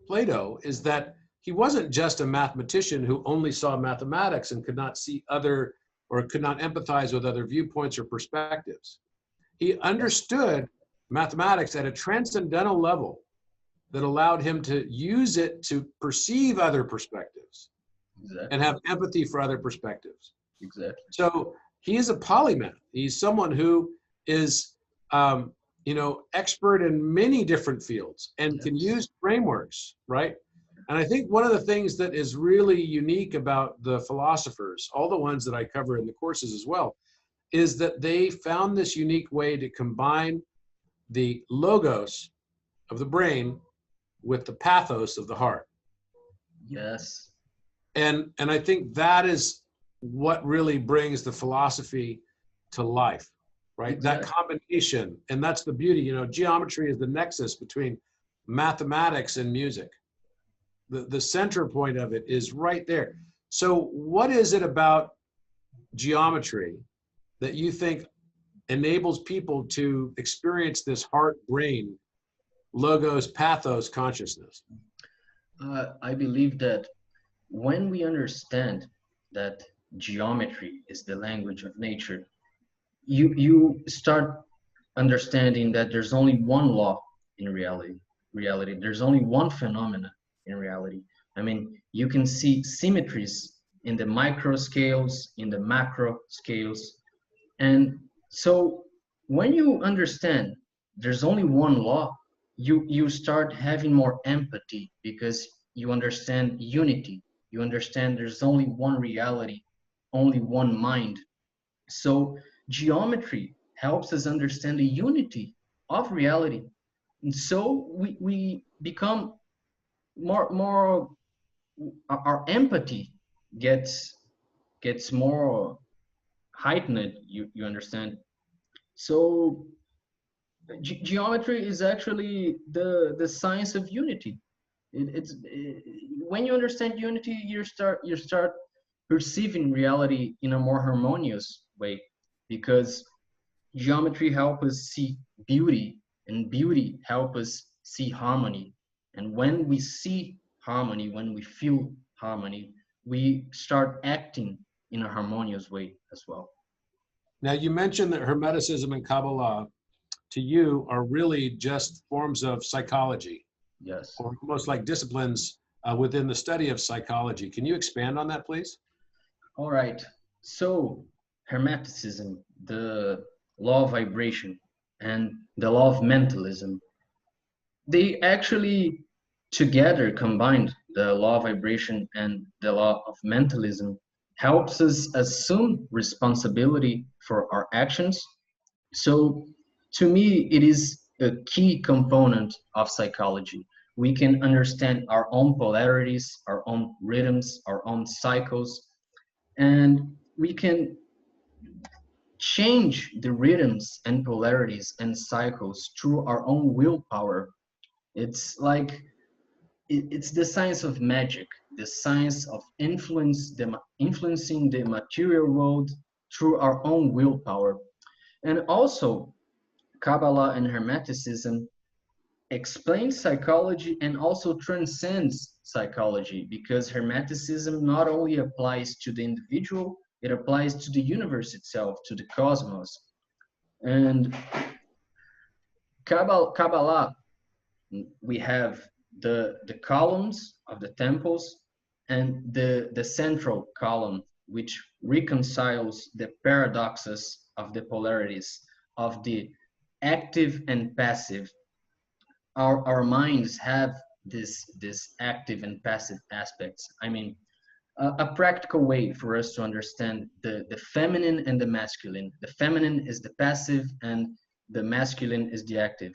Plato is that he wasn't just a mathematician who only saw mathematics and could not see other, or could not empathize with other viewpoints or perspectives. He understood mathematics at a transcendental level that allowed him to use it to perceive other perspectives. Exactly. And have empathy for other perspectives. Exactly. So he is a polymath. He's someone who is, you know, expert in many different fields and can use frameworks, right? And I think one of the things that is really unique about the philosophers, all the ones that I cover in the courses as well, is that they found this unique way to combine the logos of the brain with the pathos of the heart. Yes. And I think that is what really brings the philosophy to life, right? Exactly. That combination, and that's the beauty, you know, geometry is the nexus between mathematics and music. The center point of it is right there. So what is it about geometry that you think enables people to experience this heart-brain, logos, pathos consciousness? I believe that when we understand that geometry is the language of nature, you start understanding that there's only one law in reality. There's only one phenomena in reality. I mean, you can see symmetries in the micro scales, in the macro scales. And so when you understand there's only one law, you start having more empathy because you understand unity. You understand there's only one reality, only one mind. So geometry helps us understand the unity of reality. And so we become more our empathy gets more heightened, you understand. So geometry is actually the science of unity. When you understand unity, you start perceiving reality in a more harmonious way, because geometry help us see beauty, and beauty help us see harmony. And when we see harmony, when we feel harmony, we start acting in a harmonious way as well. Now, you mentioned that Hermeticism and Kabbalah to you are really just forms of psychology, Yes. or almost like disciplines within the study of psychology. Can you expand on that, please? All right. So Hermeticism, the law of vibration, and the law of mentalism, they actually together combined, the law of vibration and the law of mentalism helps us assume responsibility for our actions. So to me, it is a key component of psychology. We can understand our own polarities, our own rhythms, our own cycles, and we can change the rhythms and polarities and cycles through our own willpower. It's like it's the science of magic, the science of influencing the material world through our own willpower. And also, Kabbalah and Hermeticism explains psychology and also transcends psychology, because Hermeticism not only applies to the individual, it applies to the universe itself, to the cosmos. And Kabbalah, we have the columns of the temples and the central column, which reconciles the paradoxes of the polarities of the active and passive. Our minds have this active and passive aspects. I mean, a practical way for us to understand the feminine and the masculine. The feminine is the passive and the masculine is the active.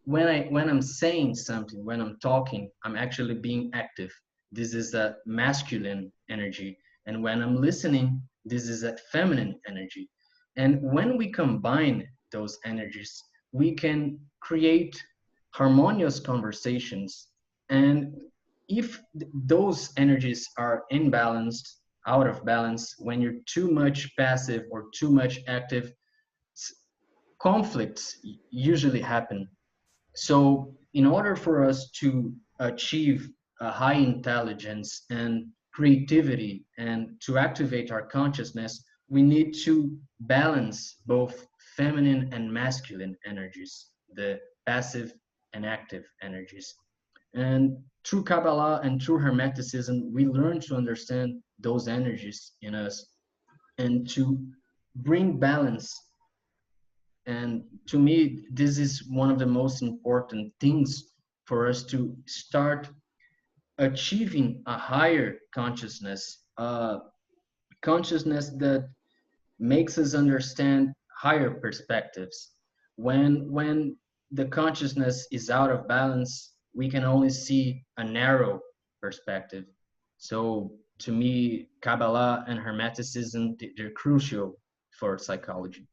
When I'm saying something, when I'm talking, I'm actually being active. This is a masculine energy. And when I'm listening, this is a feminine energy. And when we combine those energies, we can create harmonious conversations. And if those energies are imbalanced, out of balance, when you're too much passive or too much active, conflicts usually happen. So in order for us to achieve a high intelligence and creativity and to activate our consciousness, we need to balance both feminine and masculine energies, the passive and active energies. And through Kabbalah and through Hermeticism, we learn to understand those energies in us and to bring balance. And to me, this is one of the most important things for us to start achieving a higher consciousness, consciousness that makes us understand higher perspectives. When the consciousness is out of balance, we can only see a narrow perspective. So to me, Kabbalah and Hermeticism, they're crucial for psychology.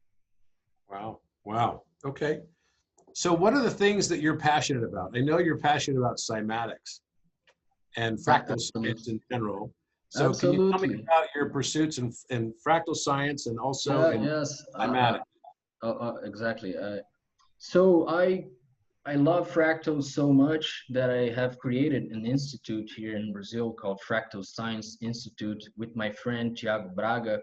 Wow. Wow. Okay. So what are the things that you're passionate about? I know you're passionate about cymatics and fractal science in general. So can you tell me Absolutely. about your pursuits in fractal science and also in Yes, cymatics? exactly. So I love fractals so much that I have created an institute here in Brazil called Fractal Science Institute with my friend Tiago Braga,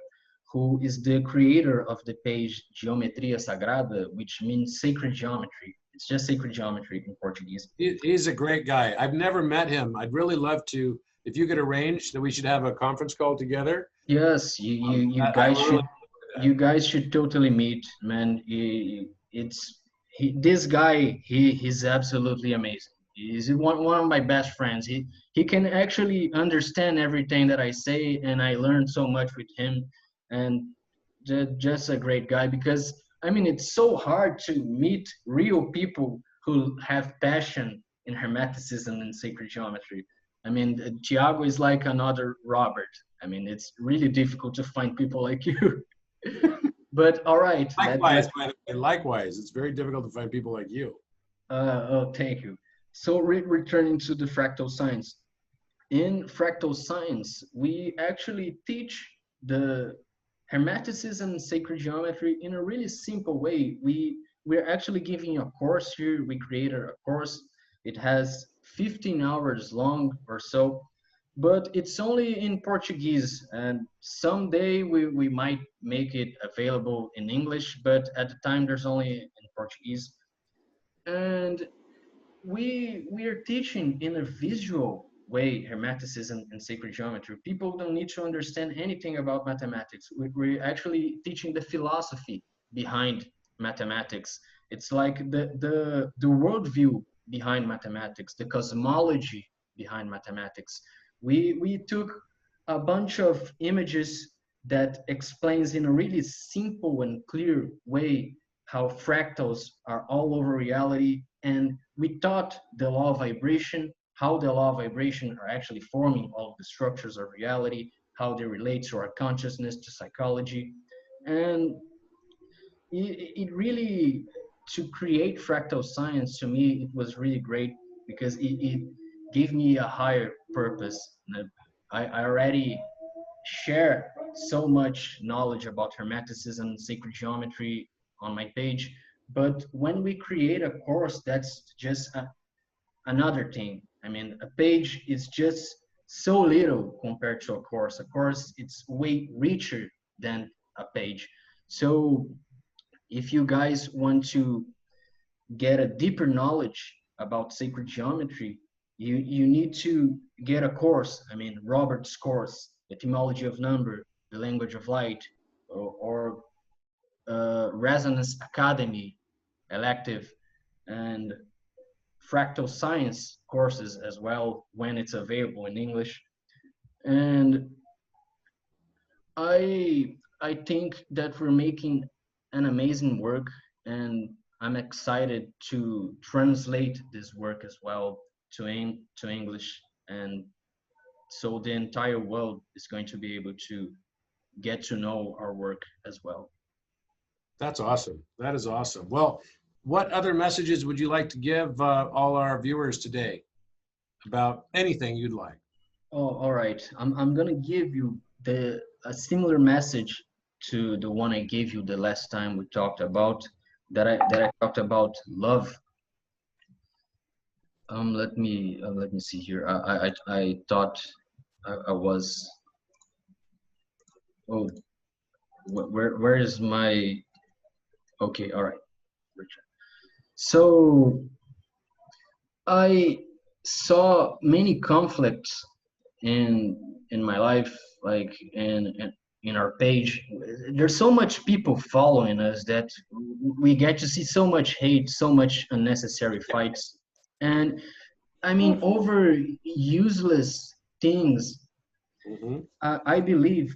who is the creator of the page Geometria Sagrada, which means sacred geometry. It's just sacred geometry in Portuguese. He's a great guy. I've never met him. I'd really love to, if you could arrange that we should have a conference call together. Yes, Really you guys should totally meet, man. This guy, he's absolutely amazing. He's one of my best friends. He can actually understand everything that I say, and I learned so much with him. And just a great guy, because I mean it's so hard to meet real people who have passion in Hermeticism and sacred geometry. I mean, Tiago is like another Robert. I mean, it's really difficult to find people like you. But all right, Likewise, by the way, likewise, it's very difficult to find people like you. oh, thank you. So returning to the fractal science. In fractal science, we actually teach the Hermeticism and sacred geometry in a really simple way. We're actually giving a course here. We created a course. It has 15 hours long or so, but it's only in Portuguese. And someday we might make it available in English, but at the time there's only in Portuguese. And we are teaching in a visual way Hermeticism and sacred geometry. People don't need to understand anything about mathematics. We're actually teaching the philosophy behind mathematics. It's like the worldview behind mathematics, the cosmology behind mathematics. We took a bunch of images that explains in a really simple and clear way how fractals are all over reality, and we taught the law of vibration, how the law of vibration are actually forming all of the structures of reality, how they relate to our consciousness, to psychology. And it really, to create fractal science, to me, it was really great because it gave me a higher purpose. I already share so much knowledge about Hermeticism, sacred geometry on my page. But when we create a course, that's just another thing. I mean, a page is just so little compared to a course. A course, it's way richer than a page. So if you guys want to get a deeper knowledge about sacred geometry, you need to get a course. I mean, Robert's course, Etymology of Number, the Language of Light, or Resonance Academy elective, and Fractal Science courses as well when it's available in English. And I think that we're making an amazing work, and I'm excited to translate this work as well to English, and so the entire world is going to be able to get to know our work as well. That's awesome. That is awesome. Well, what other messages would you like to give all our viewers today about anything you'd like? Oh, all right. I'm gonna give you a similar message to the one I gave you the last time we talked about, that I talked about love. Let me see here. I thought I was. Oh, where is my? Okay, all right. So I saw many conflicts in my life, like in our page. There's so much people following us that we get to see so much hate, so much unnecessary fights, and I mean over useless things. Mm-hmm. I believe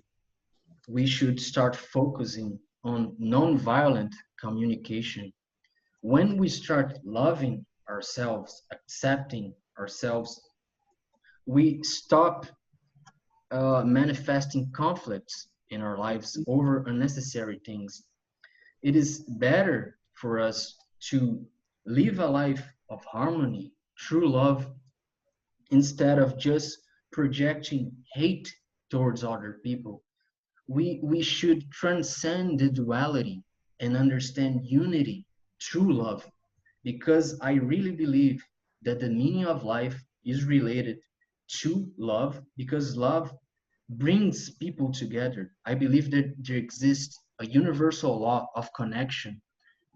we should start focusing on non-violent communication. When we start loving ourselves, accepting ourselves, we stop manifesting conflicts in our lives over unnecessary things. It is better for us to live a life of harmony, true love, instead of just projecting hate towards other people. We should transcend the duality and understand unity, true love, because I really believe that the meaning of life is related to love, because love brings people together. I believe that there exists a universal law of connection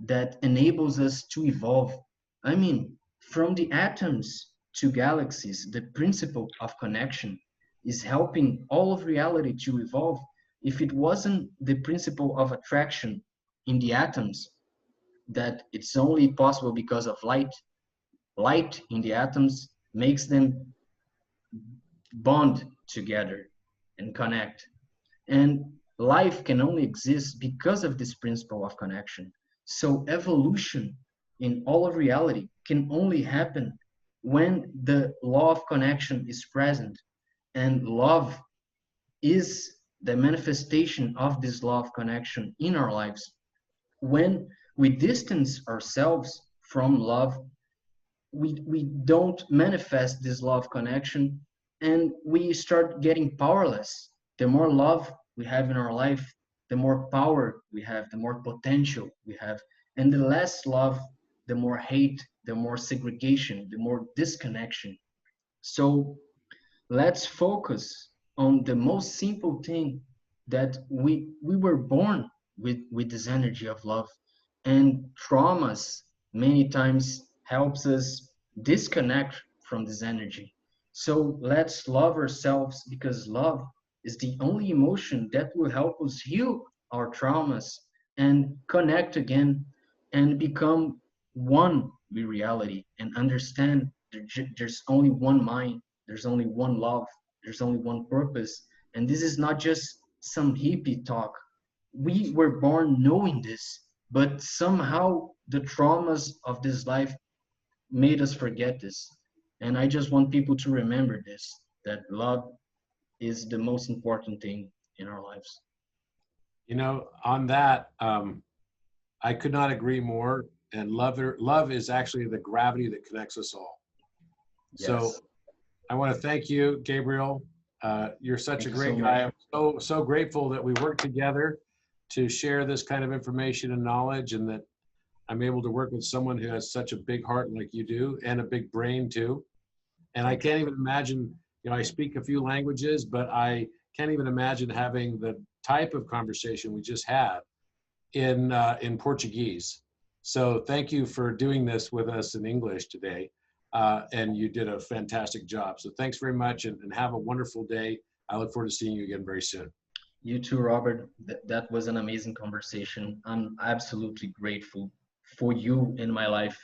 that enables us to evolve. I mean, from the atoms to galaxies, the principle of connection is helping all of reality to evolve. If it wasn't the principle of attraction in the atoms, that it's only possible because of light, light in the atoms makes them bond together and connect. And life can only exist because of this principle of connection. So evolution in all of reality can only happen when the law of connection is present, and love is the manifestation of this law of connection in our lives. When we distance ourselves from love, we don't manifest this law of connection, and we start getting powerless. The more love we have in our life, the more power we have, the more potential we have. And the less love, the more hate, the more segregation, the more disconnection. So let's focus on the most simple thing, that we were born with this energy of love, and traumas many times helps us disconnect from this energy. So let's love ourselves, because love is the only emotion that will help us heal our traumas and connect again and become one with reality, and understand there's only one mind, there's only one love, there's only one purpose. And this is not just some hippie talk. We were born knowing this, but somehow the traumas of this life made us forget this. And I just want people to remember this, that love is the most important thing in our lives. You know, on that, I could not agree more. And love is actually the gravity that connects us all. So Yes. I want to thank you, Gabriel. You're such Thank a you so great much. guy. I'm so grateful that we work together to share this kind of information and knowledge, and that I'm able to work with someone who has such a big heart like you do, and a big brain too. And I Thank you. can't even imagine, you know, I speak a few languages, but I can't even imagine having the type of conversation we just had in Portuguese. So thank you for doing this with us in English today. And you did a fantastic job. So thanks very much, and have a wonderful day. I look forward to seeing you again very soon. You too, Robert. That was an amazing conversation. I'm absolutely grateful for you in my life.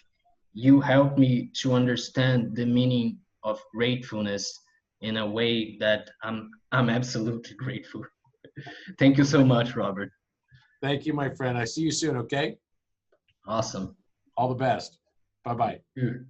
You helped me to understand the meaning of gratefulness in a way that I'm absolutely grateful. Thank you Well, so much, Robert. thank you, my friend. I see you soon, okay? Awesome. All the best. Bye-bye. Sure.